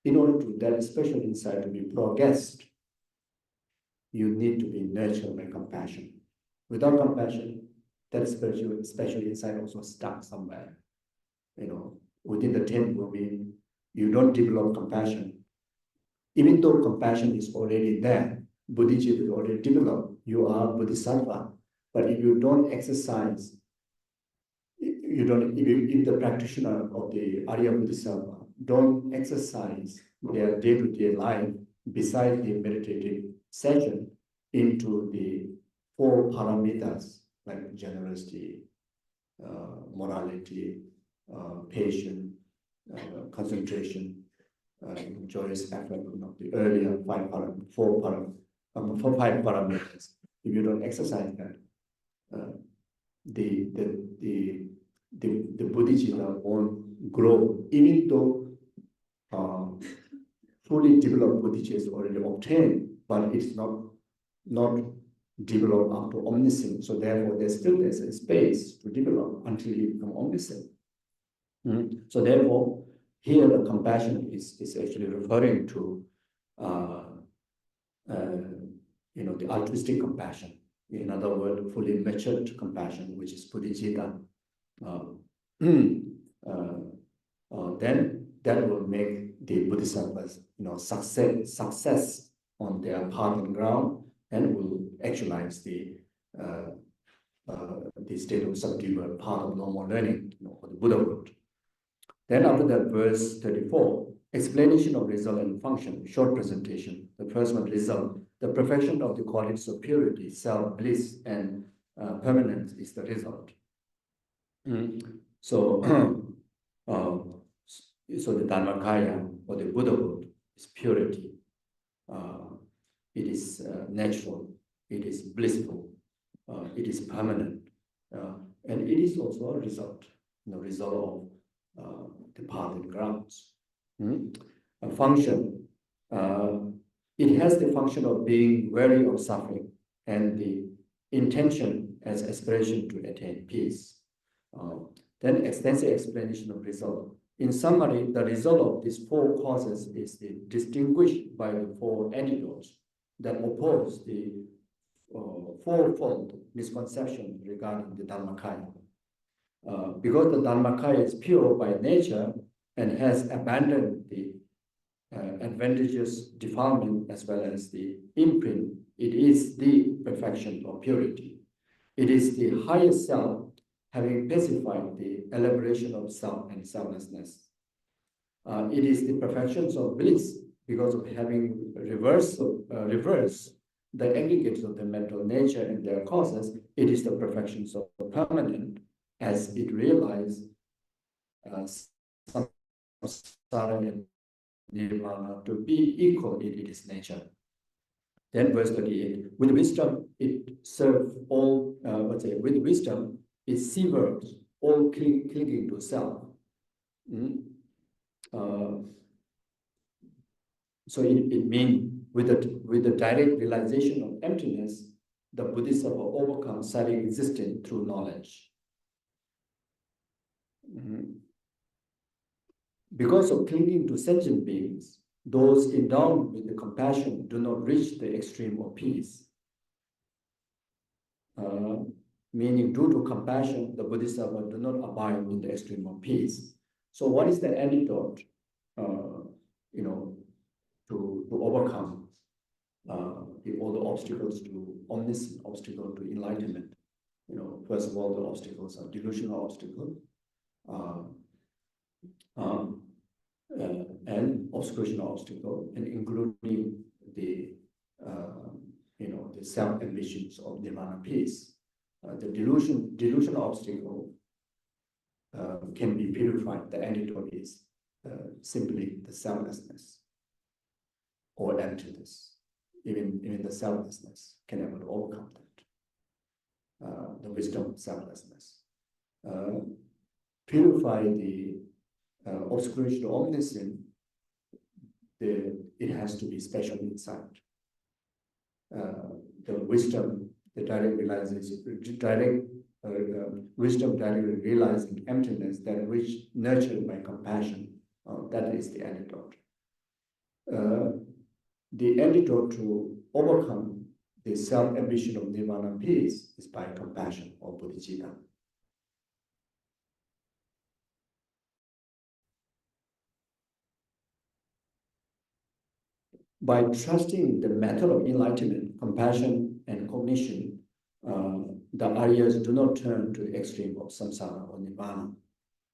in order to that special insight to be progressed, you need to be nurtured by compassion. Without compassion, that special insight also stuck somewhere. Within the 10 moving, you don't develop compassion. Even though compassion is already there, bodhicitta is already developed, you are bodhisattva. But if you don't exercise, if the practitioner of the Arya Bodhisattva don't exercise their day-to-day life beside the meditative session into the 4 paramitas like generosity, morality, patience, concentration, joyous effort, the earlier 5 parameters. If you don't exercise that, the bodhicitta won't grow, even though fully developed bodhicitta is already obtained, but it's not developed up to omniscience. So therefore, there's a space to develop until you become omniscient. So therefore, here the compassion is actually referring to the altruistic compassion. In other words, fully matured compassion, which is bodhicitta. Then that will make the bodhisattvas, success on their path and ground, and will actualize the state of subdued path of normal learning, or the Buddhahood. Then after that, verse 34, explanation of result and function, short presentation. The first one, result. The perfection of the qualities of purity, self, bliss, and permanence is the result. So the Dharmakaya, or the Buddhahood, is purity. It is natural. it is blissful, it is permanent, and it is also a result, result of the path and grounds. A function, it has the function of being weary of suffering and the intention as aspiration to attain peace. Then extensive explanation of result. In summary, the result of these four causes is distinguished by the four antidotes that oppose the fourfold misconception regarding the Dharmakaya. Because the Dharmakaya is pure by nature and has abandoned the advantageous defilement as well as the imprint, it is the perfection of purity. It is the highest self having pacified the elaboration of self and selflessness. It is the perfections of bliss because of having reversed the aggregates of the mental nature and their causes. It is the perfections of permanent as it realizes samsara and nirvana to be equal in its nature. Then verse 38, with wisdom it serves all, with wisdom it severs all clinging to self. So it means with the direct realization of emptiness, the Bodhisattva overcomes self-existence through knowledge. Because of clinging to sentient beings, those endowed with the compassion do not reach the extreme of peace. Meaning, due to compassion, the Bodhisattva do not abide in the extreme of peace. So, what is the antidote? To overcome all the obstacles to omniscience, obstacle to enlightenment. First of all, the obstacles are delusional obstacles, and obscurational obstacle, and including the self-ambitions of nirvana peace. The delusional obstacle can be purified. The antidote is simply the selflessness or emptiness. Even the selflessness can able to overcome that. The wisdom of selflessness. Purify the obscuration of omniscience. It has to be special insight. The wisdom, the direct realization, wisdom directly realizing emptiness, that which nurtured by compassion, that is the antidote. The antidote to overcome the self-ambition of nirvana peace is by compassion or bodhicitta. By trusting the method of enlightenment, compassion, and cognition, the Aryas do not turn to the extreme of samsara or nirvana.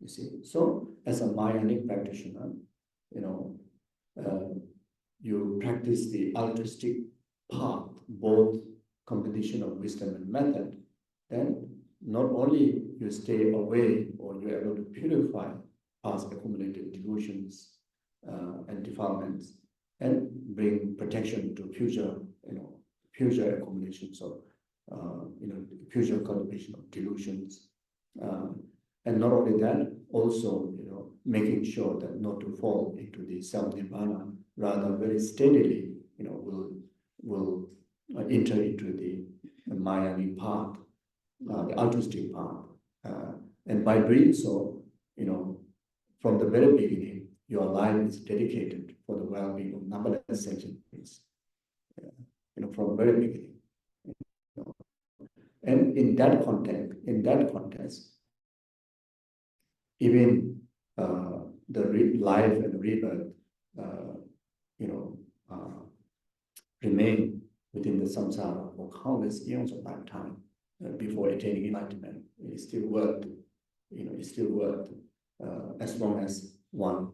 You see, so as a Mahayanic practitioner, you practice the altruistic path, both competition of wisdom and method. Then not only you stay away or you're able to purify past accumulated delusions and defilements, and bring protection to future accumulations of, future cultivation of delusions. And not only that, also, making sure that not to fall into the self-nirvana, rather very steadily, will enter into the Mahayanic path, the altruistic path. And by doing so, from the very beginning, your life is dedicated for the well-being of numberless sentient beings. From the very beginning. And in that context, even the life and rebirth, remain within the samsara for countless eons of lifetime before attaining enlightenment. It's still worth, as long as one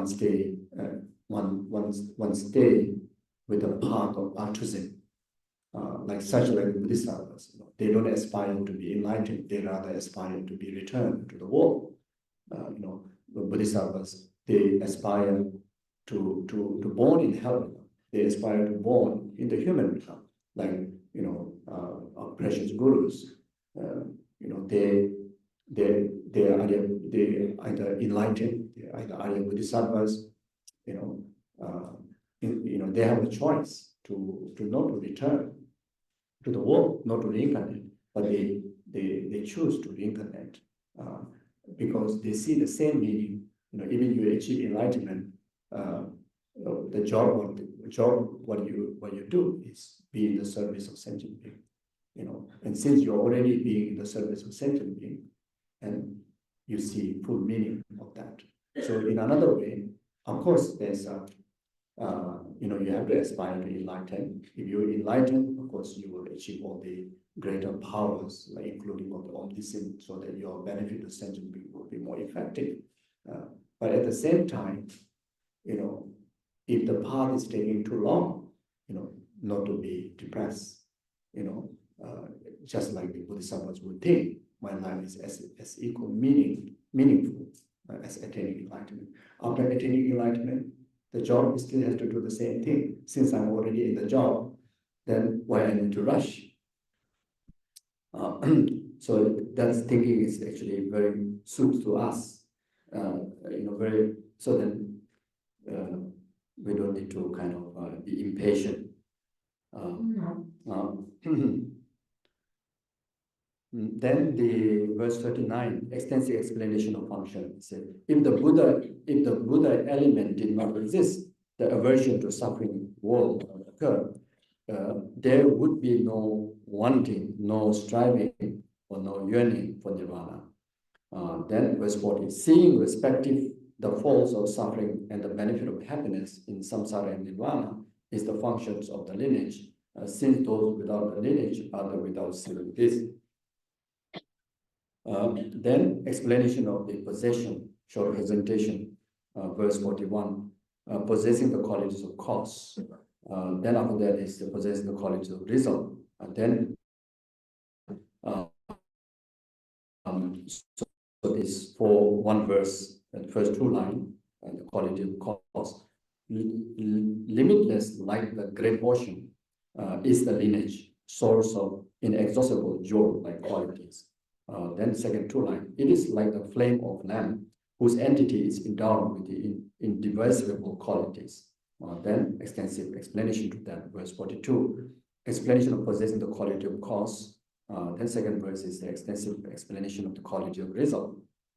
stay with a path of altruism, like Bodhisattvas. They don't aspire to be enlightened; they rather aspire to be returned to the world. The Bodhisattvas, they aspire to born in heaven. They aspire to born in the human realm. like our precious gurus. They are either enlightened, they are either Arya Bodhisattvas. They have a choice to not to return to the world, not to reincarnate, but they choose to reincarnate because they see the same meaning. Even you achieve enlightenment, the job what you do is be in the service of sentient being. And since you're already being in the service of sentient being, and you see full meaning of that. So in another way, of course, there's you have to aspire to enlighten. If you enlighten, of course, you will achieve all the greater powers, like including all the omniscient, so that your benefit to sentient being will be more effective. But at the same time, if the path is taking too long, not to be depressed, just like the Bodhisattvas would think, my life is as equal meaningful as attaining enlightenment. After attaining enlightenment, the job still has to do the same thing. Since I'm already in the job, then why I need to rush? So that thinking is actually very suits to us. Very so then we don't need to kind of be impatient. Then the verse 39, extensive explanation of function, said, if the Buddha element did not exist, the aversion to suffering world would occur. There would be no wanting, no striving, or no yearning for nirvana. Then verse 40, seeing respective the faults of suffering and the benefit of happiness in samsara and nirvana is the functions of the lineage, since those without the lineage are the without seeing this. Then explanation of the possession, short presentation, verse 41, possessing the qualities of cause. Then after that is the possessing the qualities of result. And then so this for one verse, the first two lines, the quality of cause. Limitless like the great ocean is the lineage, source of inexhaustible joy-like qualities. Then second two line, it is like the flame of lamp, whose entity is endowed with the indivisible qualities. Then extensive explanation to that, verse 42, explanation of possessing the quality of cause. Then second verse is the extensive explanation of the quality of result.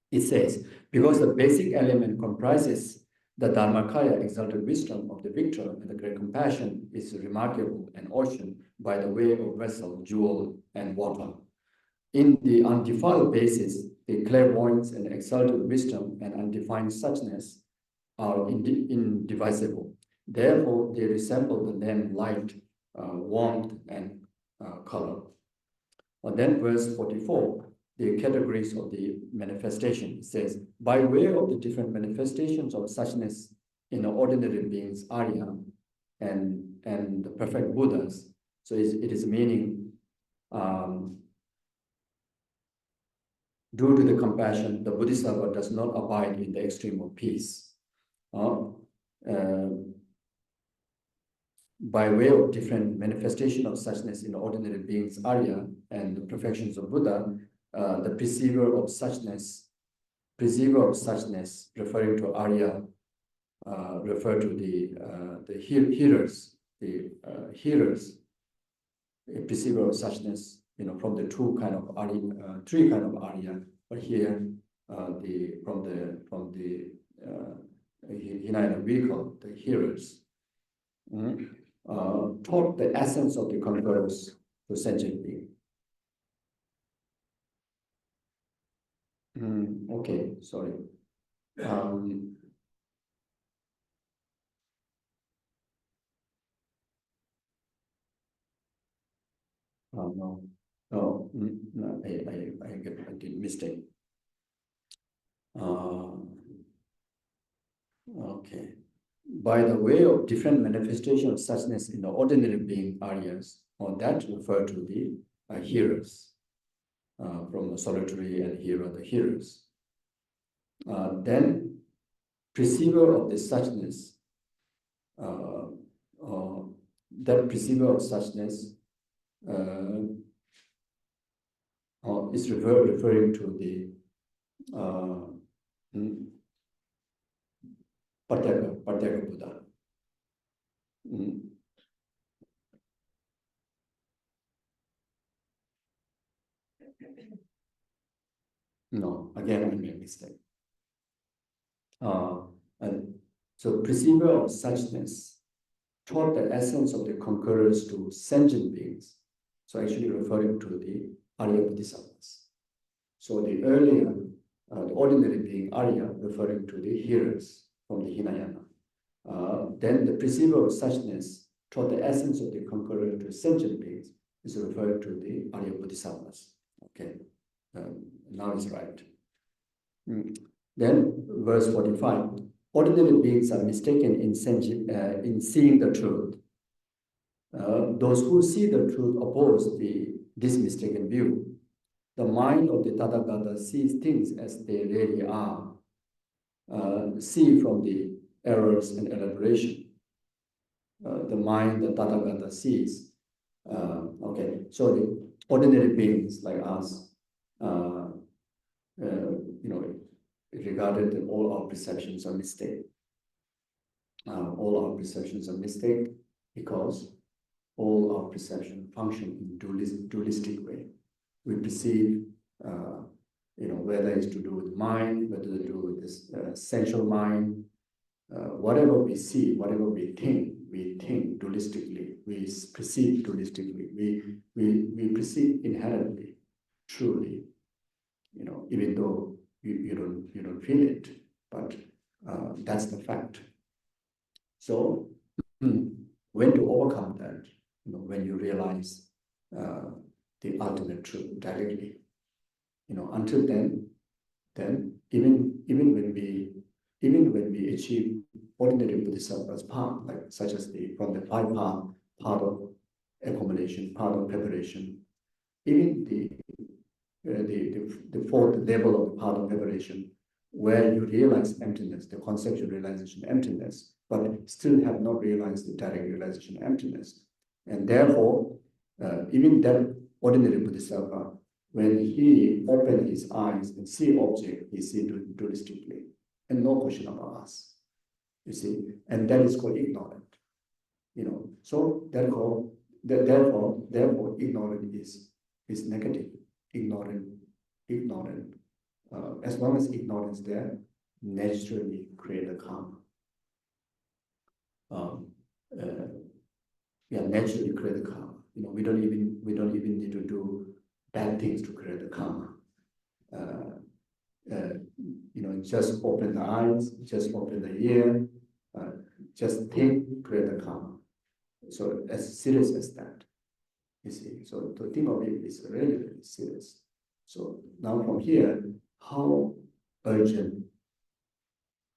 It says, because the basic element comprises the Dharmakaya exalted wisdom of the victor, and the great compassion is remarkable an ocean by the way of vessel, jewel, and water. In the undefiled basis, the clairvoyance and exalted wisdom and undefined suchness are indivisible. Therefore, they resemble the lamp light, warmth, and color. Then verse 44, the categories of the manifestation says, by way of the different manifestations of suchness in the ordinary beings, Arya, and the perfect Buddhas. So it is meaning, due to the compassion, the Bodhisattva does not abide in the extreme of peace. By way of different manifestation of suchness in the ordinary beings, Arya, and the perfections of Buddha, the perceiver of suchness, referring to Arya, refer to the hearers, the perceiver of suchness, from the two kind of Arya, three kind of Arya, but here from the Hinayana vehicle, the hearers, taught the essence of the converse to sentient being. Okay, sorry. No, I did mistake. Okay. By the way of different manifestation of suchness in the ordinary being Aryas, or that refer to the hearers, from the solitary and hero, the hearers. Then perceiver of the suchness, that perceiver of suchness It's referring to the Patyaka Buddha. No, again, I made a mistake. And so, perceiver of suchness taught the essence of the conquerors to sentient beings. So, actually referring to the Arya Bodhisattvas. So, the earlier, the ordinary being Arya, referring to the hearers from the Hinayana. Then the perceiver of suchness taught the essence of the conqueror to sentient beings, is referred to the Arya Bodhisattvas. Okay, now it's right. Then verse 45, ordinary beings are mistaken in seeing the truth. Those who see the truth oppose this mistaken view. The mind of the Tathagata sees things as they really are, see from the errors and elaboration. The mind that Tathagata sees. Okay, so the ordinary beings like us, regarded that all our perceptions are mistake. All our perceptions are mistake because all our perception function in dualistic way. We perceive, whether it's to do with mind, whether to do with this sensual mind, whatever we see, whatever we think dualistically. We perceive dualistically. We perceive inherently, truly. Even though you don't feel it, but that's the fact. So when to overcome that? When you realize the ultimate truth directly. Until then even when we achieve ordinary bodhisattva's path, like such as from the 5 path, part of accumulation, part of preparation, even the 4th level of the part of preparation, where you realize emptiness, the conceptual realization of emptiness, but still have not realized the direct realization of emptiness. And therefore, even that ordinary bodhisattva, when he opens his eyes and see object, he sees dualistically, and no question about us. You see, and that is called ignorant. So therefore, ignorant is negative. Ignorant. As long as ignorance there, naturally create a karma. Naturally create a karma. We don't even need to do bad things to create a karma. Just open the eyes, just open the ear, just think, create a karma. So as serious as that, you see. So to think of it is really, really serious. So now from here, how urgent,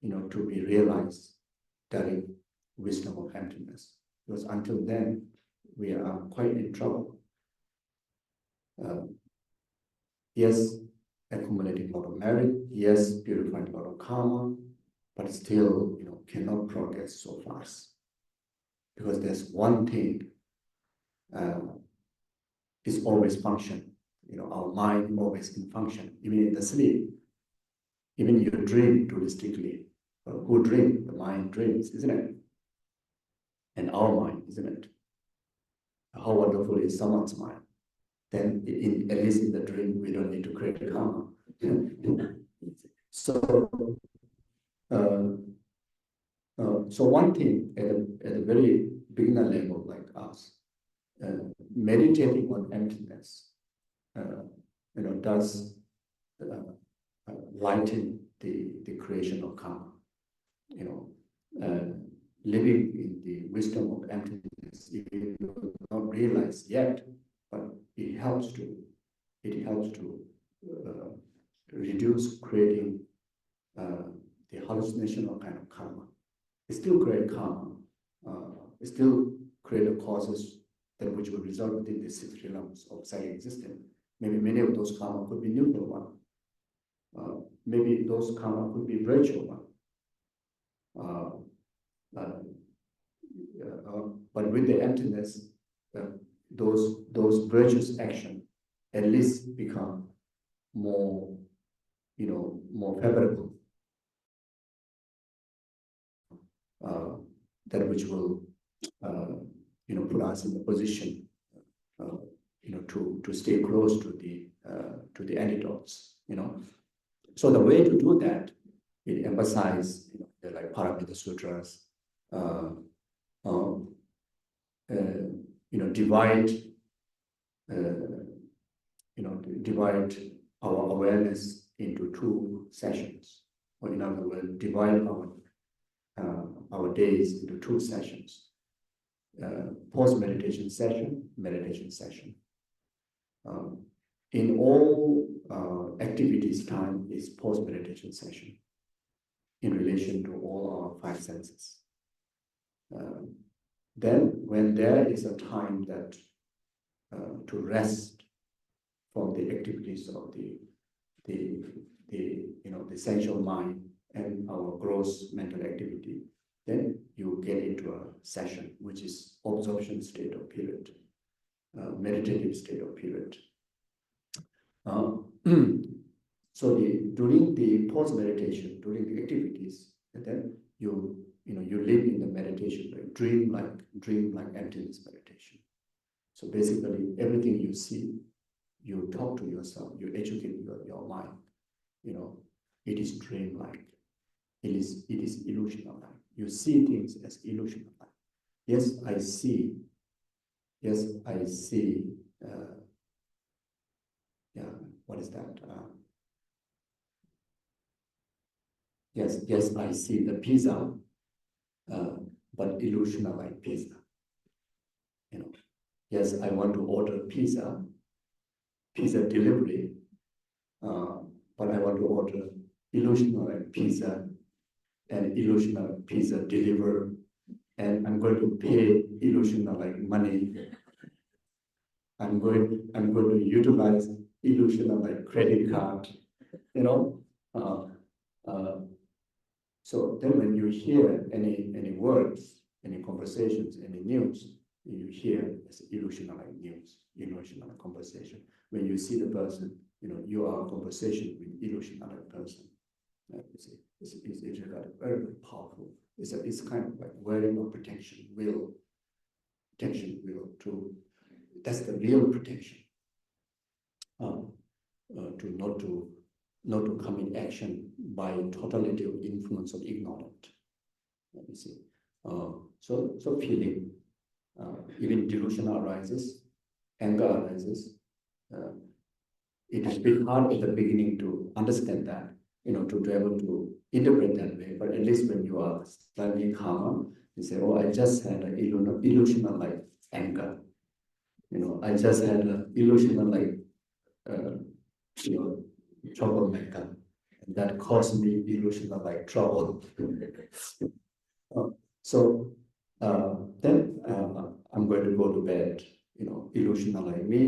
to be realized that wisdom of emptiness. Because until then, we are quite in trouble. Yes, accumulating a lot of merit, yes, purifying a lot of karma, but still, cannot progress so fast. Because there's one thing is always function. Our mind always in function, even in the sleep. Even you dream dualistically. Who dreams? The mind dreams, isn't it? And our mind, isn't it? How wonderful is someone's mind? Then, at least in the dream, we don't need to create a karma. So one thing at a very beginner level like us, meditating on emptiness, does lighten the creation of karma. Living in the wisdom of emptiness, you do not realize yet, but it helps to reduce creating the hallucinational kind of karma. It still creates karma. It still creates causes that which will result within the 6 realms of psychic existence. Maybe many of those karma could be neutral one. Maybe those karma could be virtual one. But with the emptiness, those virtuous action at least become more, more favorable. That which will, put us in the position, to stay close to the antidotes, So the way to do that, it emphasizes, like Paramita Sutras, divide our awareness into two sessions, or in other words, divide our days into two sessions. Post-meditation session, meditation session. In all activities, time is post-meditation session in relation to all our five senses. Then, when there is a time that to rest from the activities of the sensual mind and our gross mental activity, then you get into a session which is absorption state of period, meditative state of period. So during the post meditation, during the activities, and then you live in the meditation, right? dream like emptiness meditation. So basically, everything you see, you talk to yourself, you educate your mind. It is dream-like. It is illusional. You see things as illusional. Yes, I see. Yes, I see. What is that? Yes, I see the pizza, but illusional like pizza. Yes, I want to order pizza delivery, but I want to order illusional like pizza and illusional pizza deliver, and I'm going to pay illusional like money. I'm going to utilize illusional like credit card, So then when you hear any words, any conversations, any news, you hear as illusional like news, illusional like conversation. When you see the person, you are in conversation with illusional like person. You see, it's very, very powerful. It's kind of like wearing a protection will to. That's the real protection. Not to come in action by totality of influence of ignorant. You see, so feeling, even delusion arises, anger arises. It is a bit hard at the beginning to understand that, to be able to interpret that way. But at least when you are slightly calmer, you say, "Oh, I just had an illusional like anger. I just had an illusional like, troublemaker, and that caused me illusional like trouble." Then I'm going to go to bed. Illusional like me,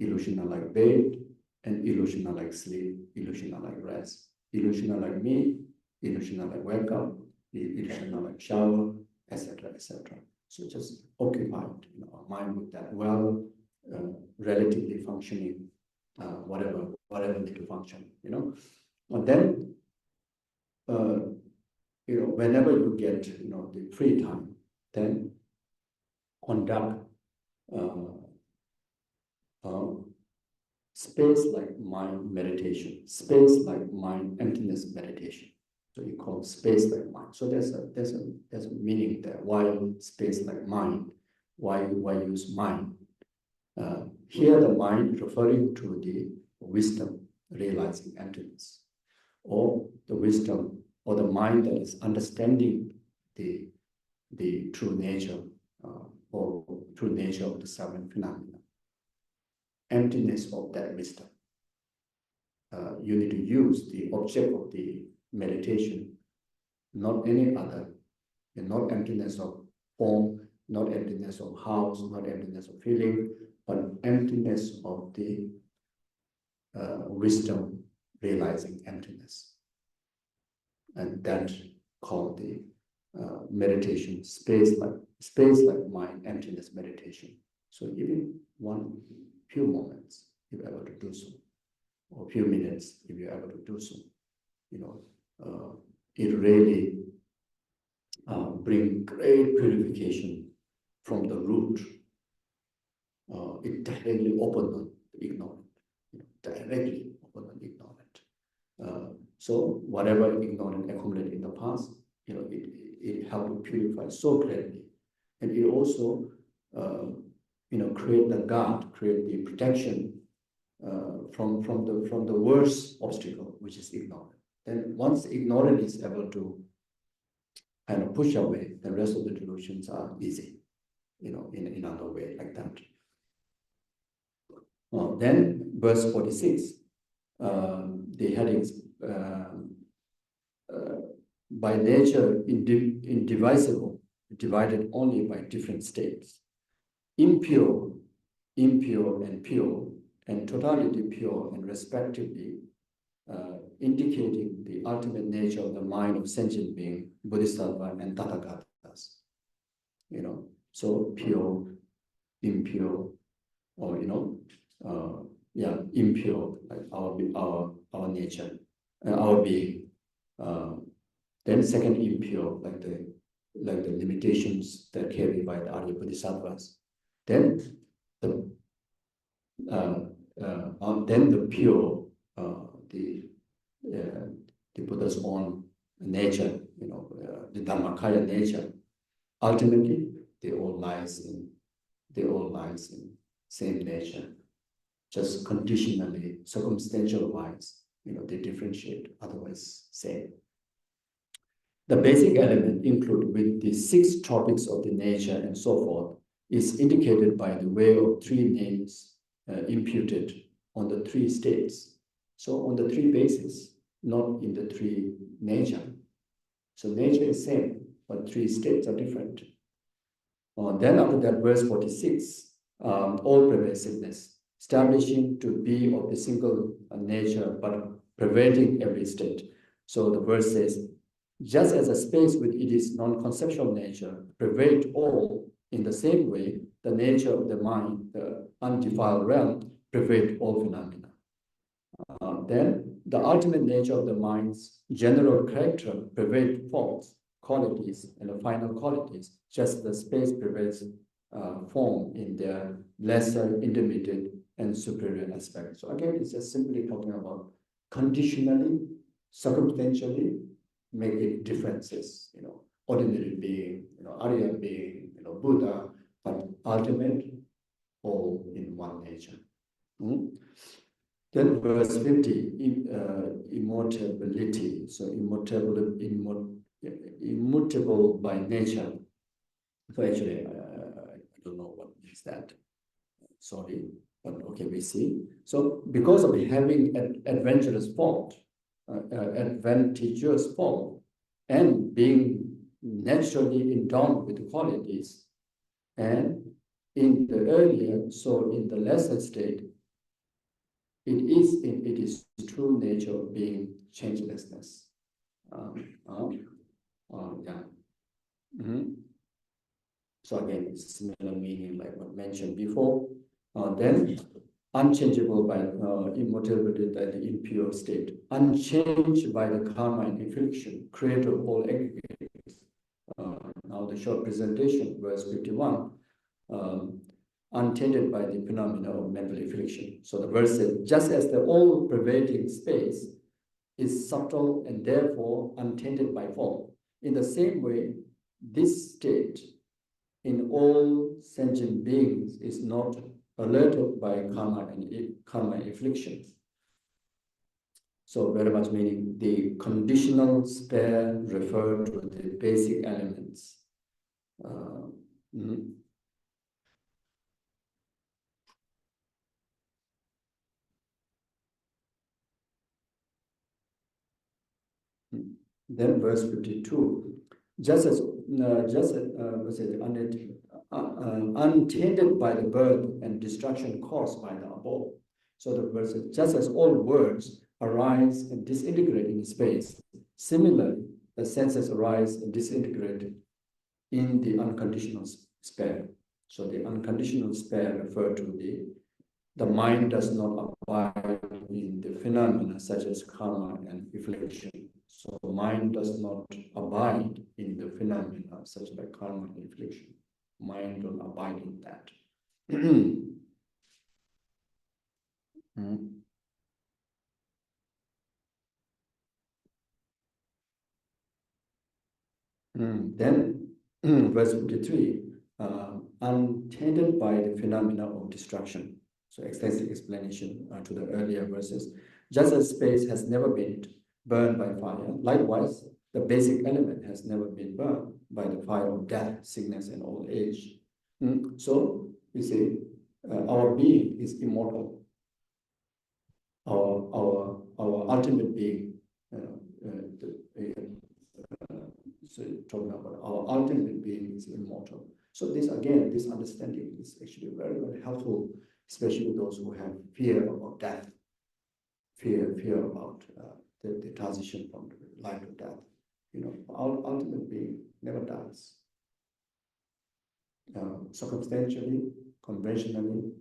illusional like bed, and illusional like sleep, illusional like rest, illusional like me, illusional like wake up, illusional like shower, etc., etc. So just occupy our mind with that relatively functioning, whatever need to function, And then, whenever you get, the free time, then conduct space like mind meditation, space like mind emptiness meditation. So you call space like mind. So there's a meaning there. Why space like mind? Why use mind? Here the mind referring to the wisdom realizing emptiness, or the wisdom or the mind that is understanding the true nature or true nature of the seven phenomena. Emptiness of that wisdom. You need to use the object of the meditation, not any other, and not emptiness of form, not emptiness of house, not emptiness of feeling, but emptiness of the wisdom realizing emptiness. And that called the meditation space like mind emptiness meditation. So even one few moments, if you're able to do so, or few minutes, if you're able to do so, it really bring great purification from the root. It directly open the ignorant, directly open the ignorant. So whatever ignorant accumulated in the past, it helped to purify so clearly, and it also, create the guard, create the protection from the worst obstacle, which is ignorance. Then once ignorance is able to kind of push away, the rest of the delusions are easy, in another way like that. Then verse 46, the headings, by nature indivisible, divided only by different states, impure, and pure, and totality pure, and respectively, indicating the ultimate nature of the mind of sentient being, Bodhisattva and Tathagatas. So pure, impure, or impure, like our nature, our being. Then second, impure, like the limitations that carried by the Arya Bodhisattvas. Then the pure, the Buddha's own nature, the Dhammakaya nature. Ultimately, they all lies in same nature, just conditionally, circumstantial wise, they differentiate, otherwise same. The basic element included with the 6 topics of the nature and so forth is indicated by the way of 3 names imputed on the 3 states. So on the 3 bases, not in the 3 nature. So nature is same, but 3 states are different. Then after that, verse 46, all pervasiveness, establishing to be of the single nature, but pervading every state. So the verse says, just as a space with its non-conceptual nature pervades all, in the same way, the nature of the mind, the undefiled realm, pervades all phenomena. Then the ultimate nature of the mind's general character pervades forms, qualities, and the final qualities, just as the space pervades form in their lesser, intermediate, and superior aspects. So again, it's just simply talking about conditionally, circumstantially, making differences, ordinary being, Arya being, Buddha, but ultimate, all in one nature. Then verse 50, immortality. So immutable by nature. So actually, I don't know what is that. Sorry, but okay, we see. So because of having an adventurous form, advantageous form, and being naturally endowed with qualities, and in the earlier, so in the lesser state, it is in its true nature of being changelessness. So again, it's similar meaning like what mentioned before. Then unchangeable by immortality, that the impure state, unchanged by the karma and infliction, creator of all aggregates. Now the short presentation, verse 51, untainted by the phenomena of mental affliction. So the verse says, just as the all-pervading space is subtle and therefore untainted by form, in the same way, this state in all sentient beings is not alerted by karma and affliction. So very much meaning the conditional spare refer to the basic elements. Then verse 52, just as untainted by the birth and destruction caused by the above. So the verse says, just as all words arise and disintegrate in space, similarly, the senses arise and disintegrate in the unconditional sphere. So the unconditional spare refer to the mind does not abide in the phenomena such as karma and reflection. So the mind does not abide in the phenomena such as karma and reflection. Mind don't abide in that. Then, verse 53, untainted by the phenomena of destruction. So extensive explanation to the earlier verses. Just as space has never been burned by fire, likewise, the basic element has never been burned by the fire of death, sickness, and old age. So, you see, our being is immortal. Our ultimate being, so talking about our ultimate being is immortal. So this again, this understanding is actually very, very helpful, especially those who have fear about death, fear about the transition from life to death. Our ultimate being never dies. Circumstantially, conventionally,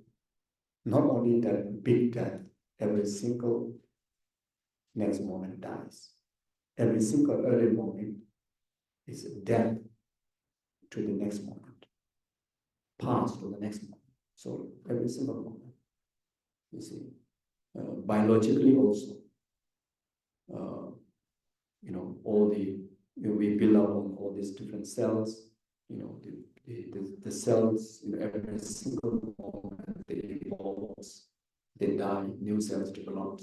not only that big death, every single next moment dies. Every single early moment is death to the next moment, past to the next moment. So every single moment, you see, biologically also, all we build up on all these different cells, the cells, every single moment they evolve, they die, new cells develop,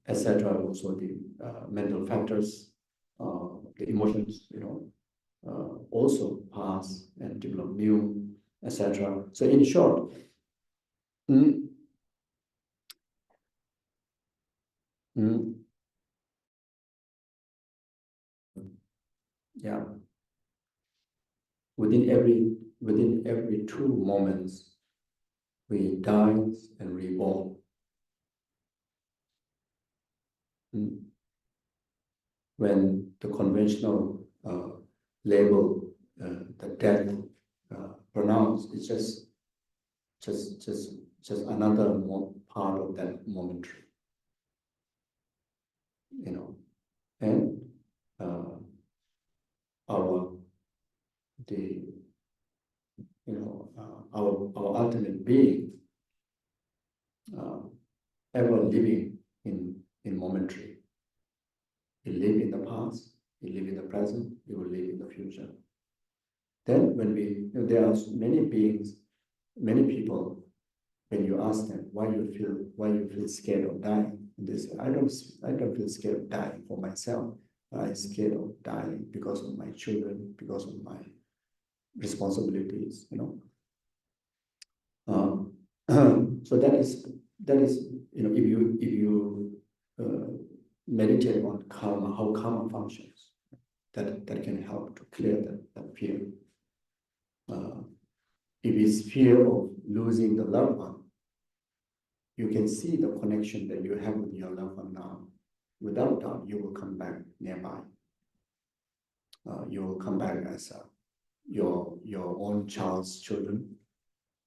etc. Also the mental factors, the emotions, also pass and develop new, etc. So in short, yeah, within every 2 moments, we die and reborn. When the conventional label, the death pronounced, is just another part of that momentary, and our ultimate being ever living in momentary. He live in the past, he live in the present, he will live in the future. Then when there are many beings, many people, when you ask them why you feel scared of dying, they say, I don't feel scared of dying for myself. I'm scared of dying because of my children, because of my responsibilities, So that is if you meditate on karma, how karma functions, that can help to clear that fear. If it's fear of losing the loved one, you can see the connection that you have with your loved one now. Without doubt, you will come back nearby. You will come back as your own child's children.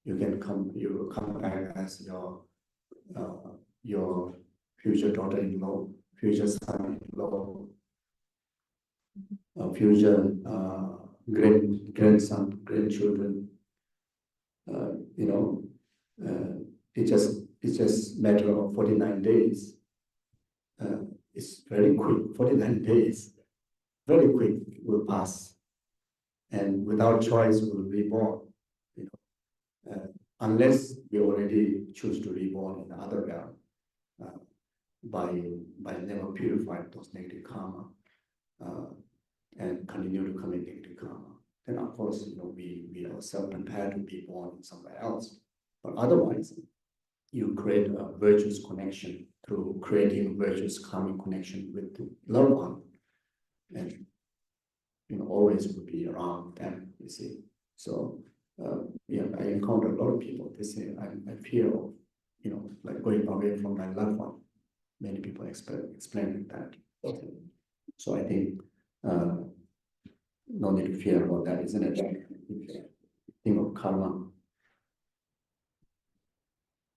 You will come back as your future daughter-in-law, future son-in-law, future grandson, grandchildren. It's just matter of 49 days. It's very quick. 49 days, very quick, will pass, and without choice, will reborn. Unless we already choose to reborn in the other realm, by never purifying those negative karma and continue to commit negative karma, then of course we ourselves prepare to be born somewhere else. But otherwise, you create a virtuous connection through creating a virtuous karmic connection with the loved one, and always will be around them. You see, so. I encounter a lot of people. They say, I fear of, like going away from my loved one. Many people explain that. So I think no need to fear about that, isn't it? Think of karma.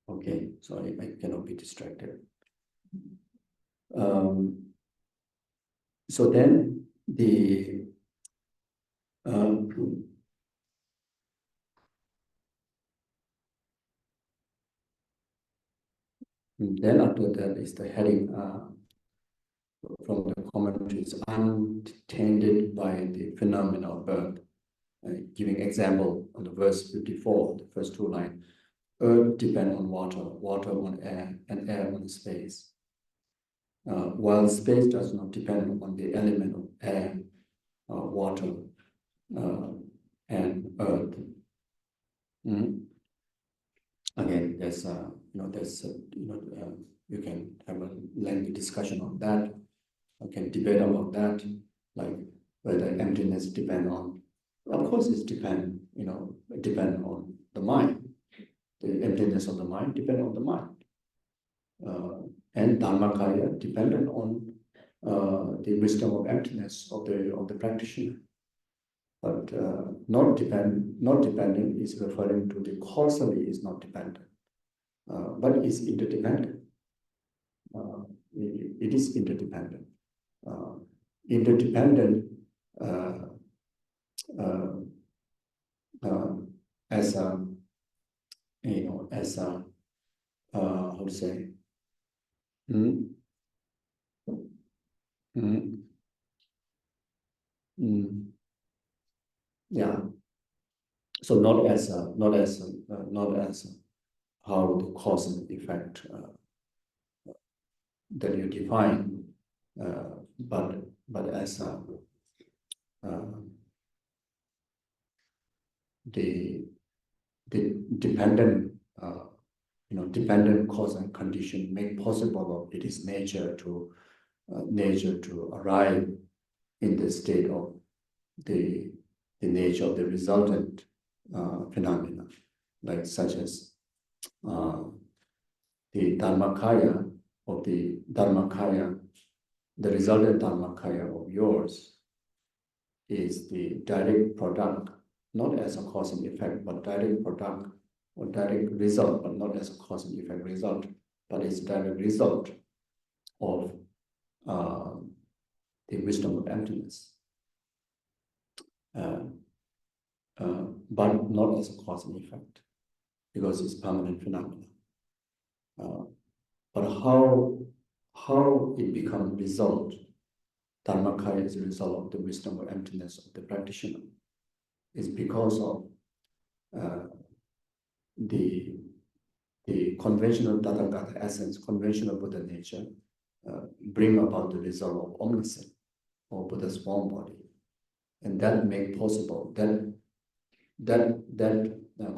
Okay, so I cannot be distracted. So then the then after that is the heading from the commentaries, untended by the phenomena of birth. Giving example on the verse 54, the first two lines. Earth depends on water, water on air, and air on space. While space does not depend on the element of air, water, and earth. Again, there's you can have a lengthy discussion on that. You can debate about that, like whether emptiness depend on. Of course, it depend on the mind. The emptiness of the mind depend on the mind, and Dharmakaya dependent on the wisdom of emptiness of the practitioner. But not dependent is referring to the causally is not dependent, but is interdependent. It is interdependent. Interdependent as a how to say. Yeah. So not as how the cause and effect that you define, but as the dependent dependent cause and condition make possible of it is nature to arrive in the state of the nature of the resultant phenomena, like such as the Dharmakaya of the Dharmakaya, the resultant Dharmakaya of yours is the direct product, not as a cause and effect, but direct product or direct result, but not as a cause and effect result, but it's direct result of the wisdom of emptiness. But not as a cause and effect, because it's permanent phenomena. But how it becomes result, Dharmakaya is a result of the wisdom or emptiness of the practitioner, is because of the conventional Tathagata essence, conventional Buddha nature, bring about the result of omniscience or Buddha's form body, and that make possible that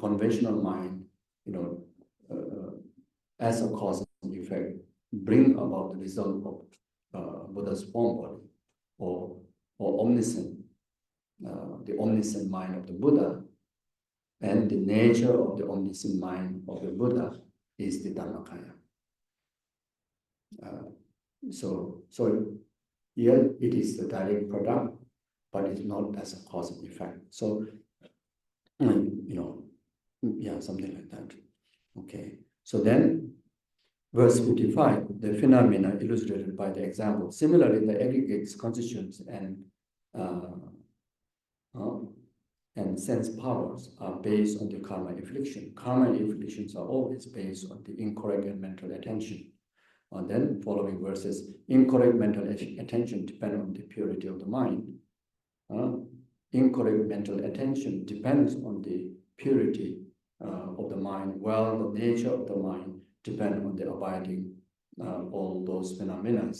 conventional mind, as a cause and effect, bring about the result of Buddha's form body or omniscient, the omniscient mind of the Buddha, and the nature of the omniscient mind of the Buddha is the Dharmakaya. So here it is the direct product, but it's not as a cause and effect. So, something like that. Okay. So then, verse 55, the phenomena illustrated by the example. Similarly, the aggregates, constituents, and sense powers are based on the karma affliction. Karma afflictions are always based on the incorrect and mental attention. And then following verses, incorrect mental attention depends on the purity of the mind. Incorrect mental attention depends on the purity of the mind, while the nature of the mind depends on the abiding all those phenomena.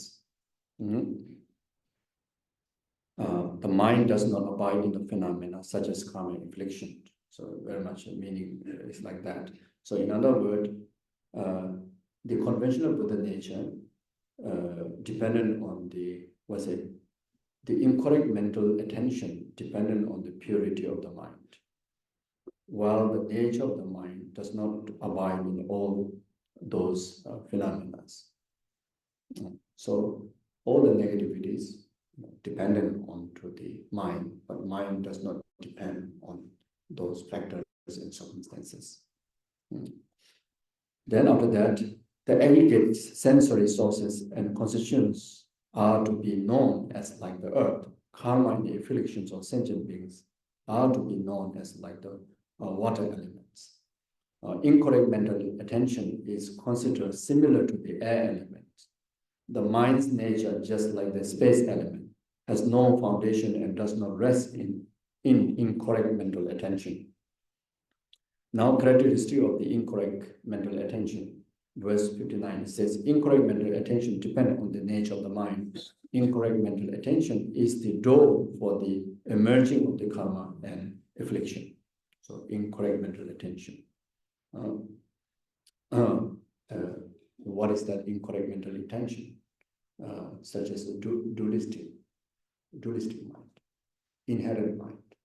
The mind does not abide in the phenomena such as karma affliction. So very much meaning is like that. So in other words, the conventional Buddha nature dependent on the incorrect mental attention dependent on the purity of the mind, while the nature of the mind does not abide in all those phenomena. So all the negativities dependent on to the mind, but mind does not depend on those factors and circumstances. Then after that, the aggregate sensory sources and constituents are to be known as like the earth. Karma and the afflictions of sentient beings are to be known as like the water elements. Incorrect mental attention is considered similar to the air element. The mind's nature, just like the space element, has no foundation and does not rest in incorrect mental attention. Now, characteristic of the incorrect mental attention. Verse 59 says, incorrect mental attention depends on the nature of the mind. Incorrect mental attention is the door for the emerging of the karma and affliction. So, incorrect mental attention. What is that incorrect mental attention? Such as dualistic mind, inherent mind,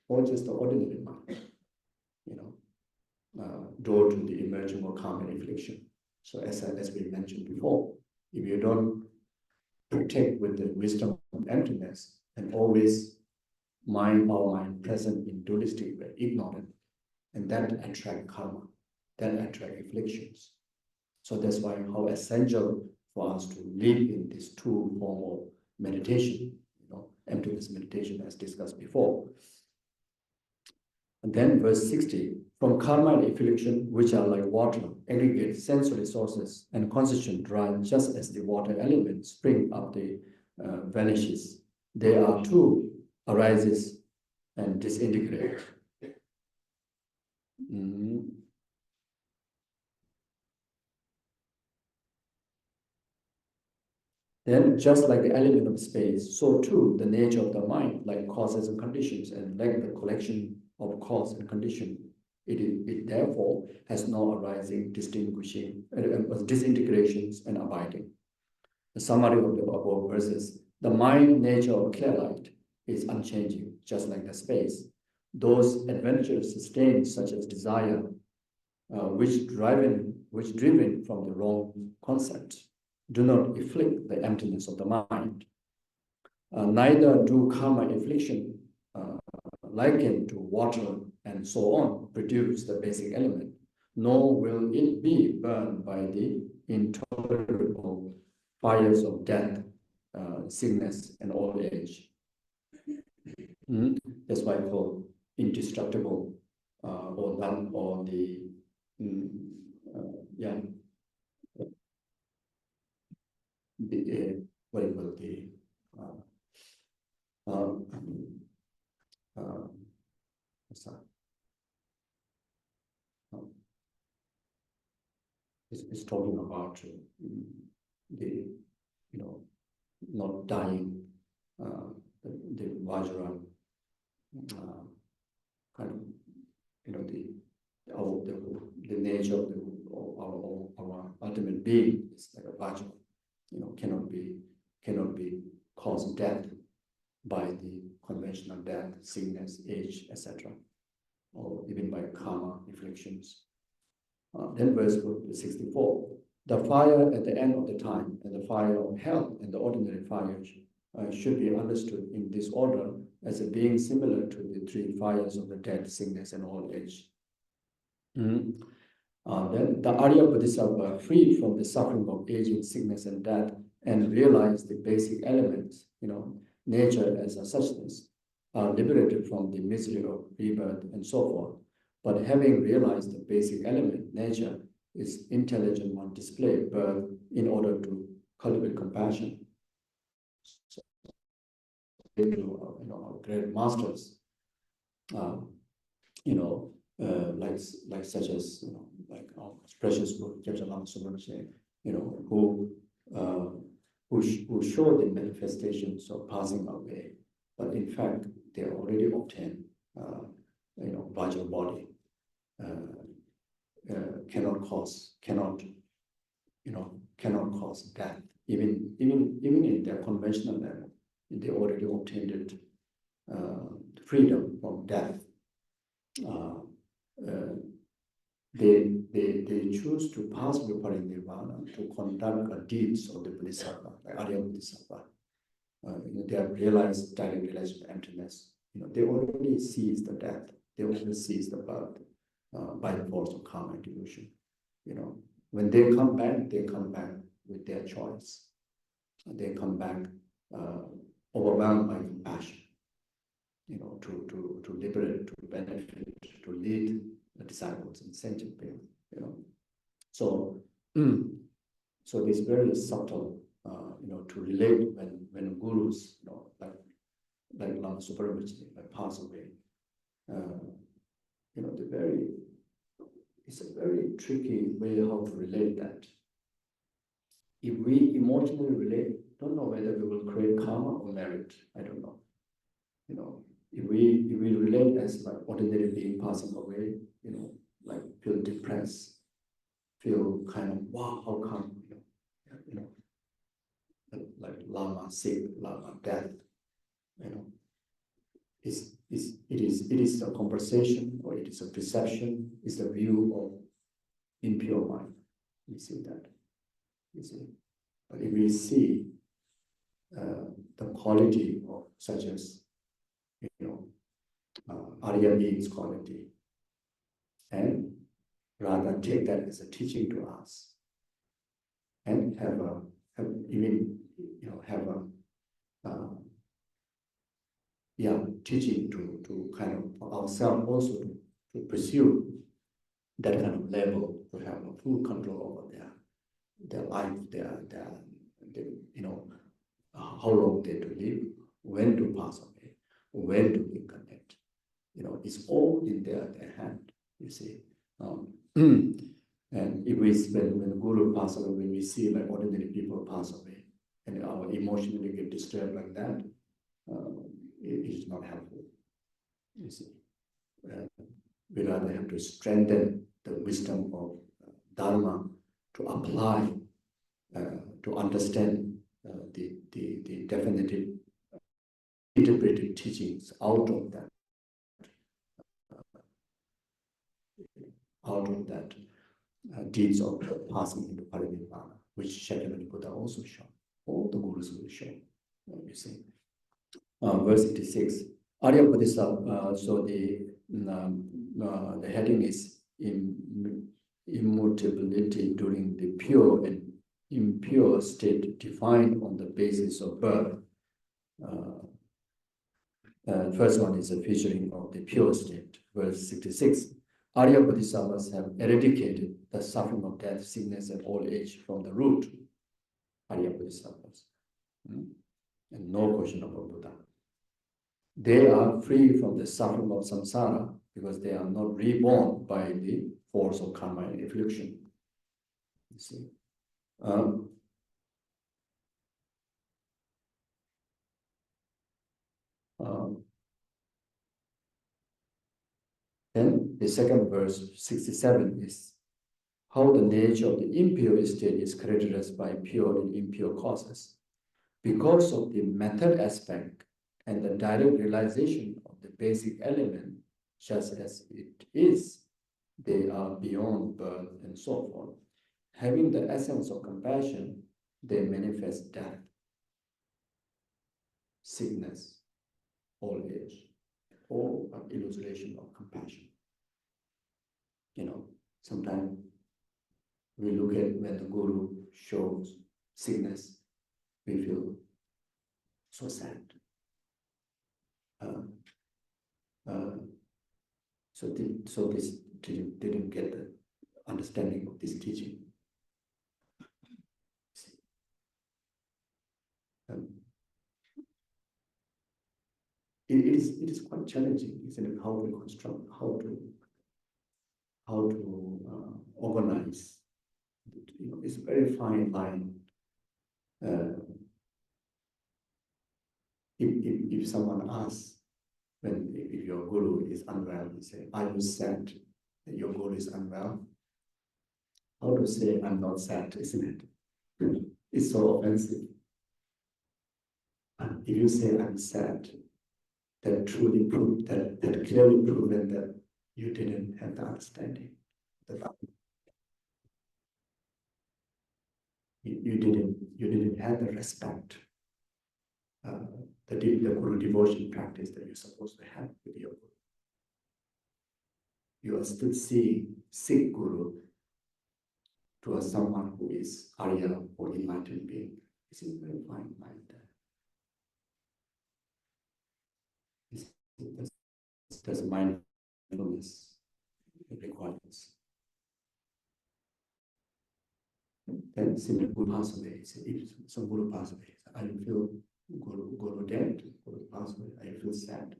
or just the ordinary mind, door to the emerging of karma and affliction. So as we mentioned before, if you don't protect with the wisdom of emptiness and always our mind present in dualistic way, ignorant, and that attract karma, that attract afflictions. So that's why how essential for us to live in these two forms of meditation, emptiness meditation as discussed before. And then verse 60, from karma and affliction, which are like water, aggregate sensory sources and constituent dry, just as the water element spring up the vanishes. There are two arises and disintegrate. Then, just like the element of space, so too the nature of the mind, like causes and conditions, and like the collection of cause and condition, it therefore has no arising, distinguishing, disintegrations and abiding. The summary of the above verses: the mind nature of clear light is unchanging, just like the space. Those adventures sustained, such as desire, which driven from the wrong concept, do not afflict the emptiness of the mind. Neither do karma affliction, likened to water and so on, produce the basic element, nor will it be burned by the intolerable fires of death, sickness, and old age. That's why it's called indestructible, or none, or the what do you call what's that? It's talking about the not dying, the Vajra kind of the nature of our ultimate being is like a Vajra. Cannot be caused death by the conventional death, sickness, age, etc., or even by karma afflictions. Then verse 64: the fire at the end of the time, and the fire of hell and the ordinary fire should be understood in this order as a being similar to the three fires of the death, sickness, and old age. Then the Arya Bodhisattva, freed from the suffering of aging, sickness, and death, and realized the basic elements, nature as a suchness, are liberated from the misery of rebirth and so forth. But having realized the basic element, nature, is intelligent on display birth in order to cultivate compassion. So, our great masters, like such as like our precious Buddha, who show the manifestations of passing away, but in fact they already obtained Vajra body, cannot cause death, even in their conventional level. They already obtained it, freedom from death. They choose to pass with parinirvana to conduct deeds of the Bodhisattva, like Arya Bodhisattva, they have realized direct realization of emptiness. They already sees the death. They already sees the birth by the force of karma and delusion. When they come back with their choice. They come back overwhelmed by compassion. To liberate, to benefit, to lead the disciples in sentient being. So it's very subtle. To relate when gurus, like Lama Subrahmanyam, pass away. It's a very tricky way how to relate that. If we emotionally relate, don't know whether we will create karma or merit. I don't know. If we relate as like ordinary being passing away, like feel depressed, feel kind of wow, how come, like Lama sick, Lama death, it is a conversation or it is a perception, it's a view of impure mind. We see that. But if we see the quality of such as Arya beings quality, and rather take that as a teaching to us, and have a teaching to kind of ourselves also to pursue that kind of level, to have a full control over their life, their how long they to live, when to pass away, when to incarnate. It's all in their hand, you see. And if when the Guru passes away, when we see like ordinary people pass away, and our emotionally get disturbed like that, it is not helpful, you see. We rather have to strengthen the wisdom of Dharma to apply, to understand the definitive interpretive teachings out of that deeds of passing into Parinirvana, which Shakyamuni Buddha also shown. All the gurus will show, you see. Verse 86. Arya Bodhisattva, so the heading is immutability during the pure and impure state defined on the basis of birth. First one is a featuring of the pure state. Verse 66. Arya Bodhisattvas have eradicated the suffering of death, sickness, and old age from the root. Arya Bodhisattvas. And no question about Buddha. They are free from the suffering of samsara because they are not reborn by the force of karma and affliction. You see. Then the second verse, 67, is how the nature of the impure state is characterized by pure and impure causes. Because of the method aspect and the direct realization of the basic element, just as it is, they are beyond birth and so forth. Having the essence of compassion, they manifest death, sickness, old age, all an illustration of compassion. Sometimes we look at when the Guru shows sickness, we feel so sad. So this didn't get the understanding of this teaching. It is quite challenging, isn't it? How to construct, how to organize. It's a very fine line. If someone asks, if your guru is unwell, you say, "Are you sad that your guru is unwell?" How to say, "I'm not sad," isn't it? It's so offensive. If you say, "I'm sad," that truly proved that clearly proven that you didn't have the understanding. You didn't have the respect the Guru devotion practice that you're supposed to have with your Guru. You are still seeing Sikh Guru to someone who is Arya or enlightened being. This is very fine mind. That's mindfulness it requires. Then simply Guru pass away. If some Guru pass away, I feel Guru dead, Guru pass away, I feel sad.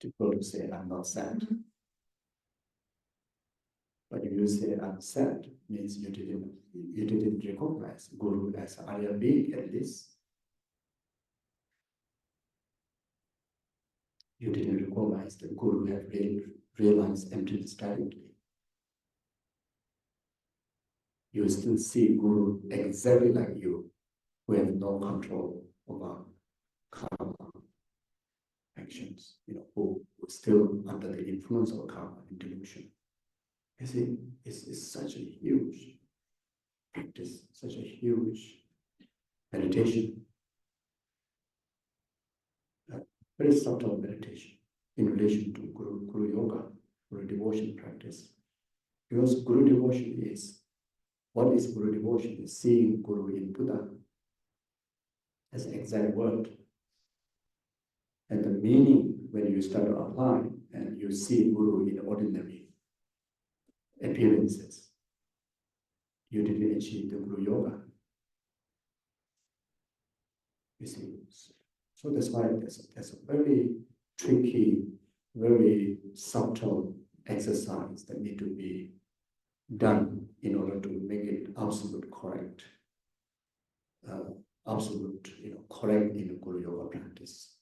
Difficult to say I'm not sad. But if you say I'm sad, means you didn't recognize Guru as Arya being at least. You didn't recognize that Guru had realized emptiness directly. You still see Guru exactly like you, who have no control over karma actions, who still under the influence of karma and delusion. You see, it's such a huge practice, such a huge meditation, very subtle meditation in relation to Guru Yoga, Guru devotion practice. Because Guru devotion is, what is Guru devotion? Is seeing Guru in Buddha as an exact word. And the meaning, when you start to apply and you see Guru in ordinary appearances, you didn't achieve the Guru Yoga. You see, so that's why there's a very tricky, very subtle exercise that need to be done in order to make it absolute correct, correct in the Guru Yoga practice.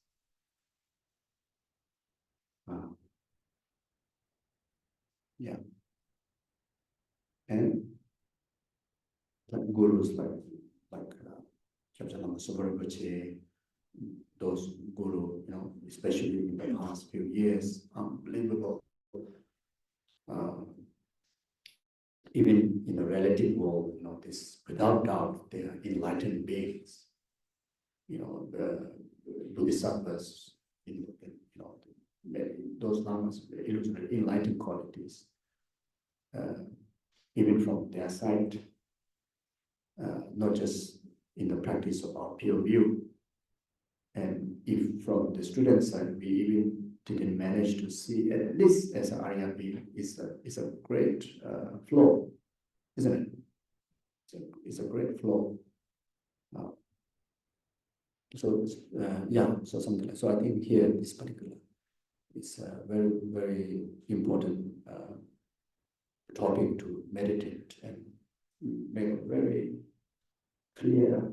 Yeah. And like gurus like those guru, especially in the past few years, unbelievable. Even in the relative world, this without doubt they are enlightened beings. The Bodhisattvas, those lamas illustrate enlightened qualities. Even from their side, not just in the practice of our pure view. And if from the student side, we even didn't manage to see at least as an Arya being, is a great flow, isn't it? It's a great flow. So something like, so I think here this particular is a very, very important topic to meditate and make a very clear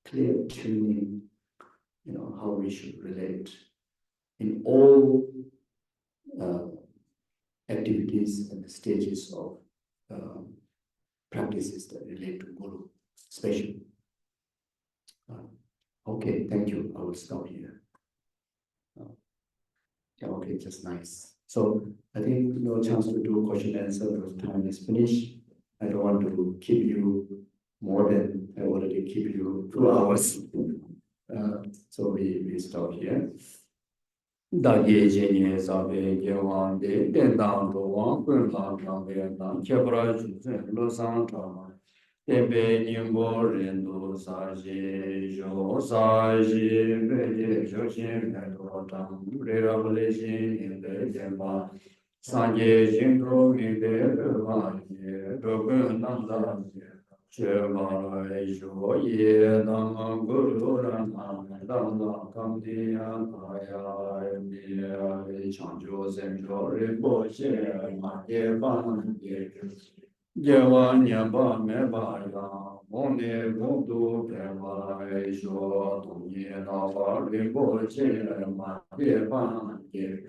clear tuning, how we should relate in all activities and the stages of practices that relate to Guru, especially. Okay, thank you. I will stop here. Okay, just nice. So I think no chance to do question and answer because time is finished. I don't want to keep you more than I already keep you 2 hours. So we stop here. Dagi Jenny Sabe Gewande, Dendan Rowan, Kunlan Vietnam, Kebra Jusen, Losan Tama, Tebe Nimbo Rendo Saji, Jo Saji, Bede Joshin, and Rotam, Revelation in the Gemba, Sanje Jindro, in the Vanya, Dogun Nanda. Chema Ejo Ye Nam Guru Ram Dam Kam Dia Kaya Dia Chanjo Zenjo Rimbo Che Ma Ye Ban Ye Yewan Yaba Me Ba Ya Mone Bundu Pema Ejo Tum Ye Na Ba Rimbo Che Ma Ye Ban Ye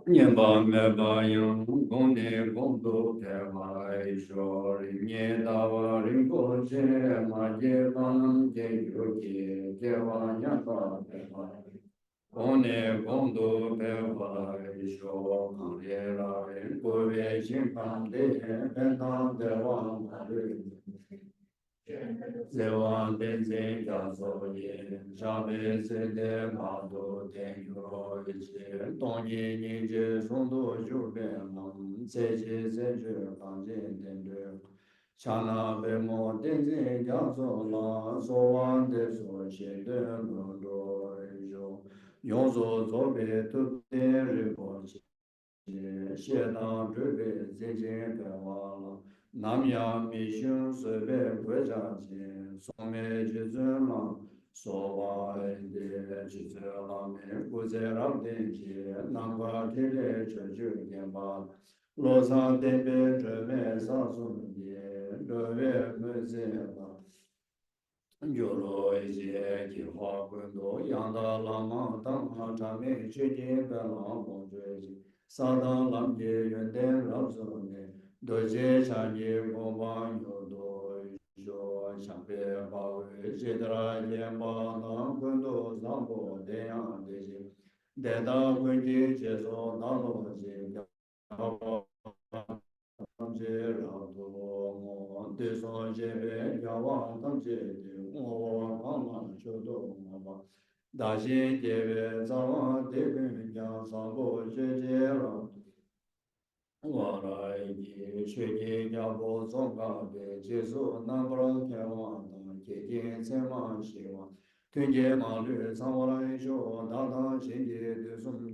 Nyeba meba yung gongde gongdo pema isho rinye dawa rinpo che ma je bang je yoke je wa nyapa pema One Gondo Peva Isho Kanera Kove Shimpan De Pentan Dewan Zewan Tenzin Zopa Shabe Sede Mado Tenyuro Ichi Tongi Ninje Sondo Jube Nam Seji Seju Kanjin Tendru Chana Bemo Tenzin La Sowan Deso Shede Nondo Ijo Yonzo Zobe Tupte Ripo Xie Zhube Zizhin Pewa Namya Mishun Sube Gujaji Some Jizun La Soba De Jizun Me Guze Rabdinji Nangwa Tile Cheju Genba Losa Tepe Cheme Sasun Ye Dove Meze Jolo Eje Kirwa Gundo Yanda Lama Tangha Chame Chiji Bela Bonjeji Sada Lamje Yende Rabzone Doje Chanye Gomba Yodo Jo Champe Bawe Jidra Yemba Na Gundo Zambo Deyan Deji Deda Gundi Jezo Nalo Je Tamje Rado Mo Deson Jebe Yawa Tamje Mo Kama Chodo Maba Dashi Jebe Zawa Debin Yang Sambo Jeje Rado Warai Shwe Yabo Zonga Be Jesu Nambra Kewa Keke Sema Shiwa Tunje Malu Samurai Sho Dada Shinje Desum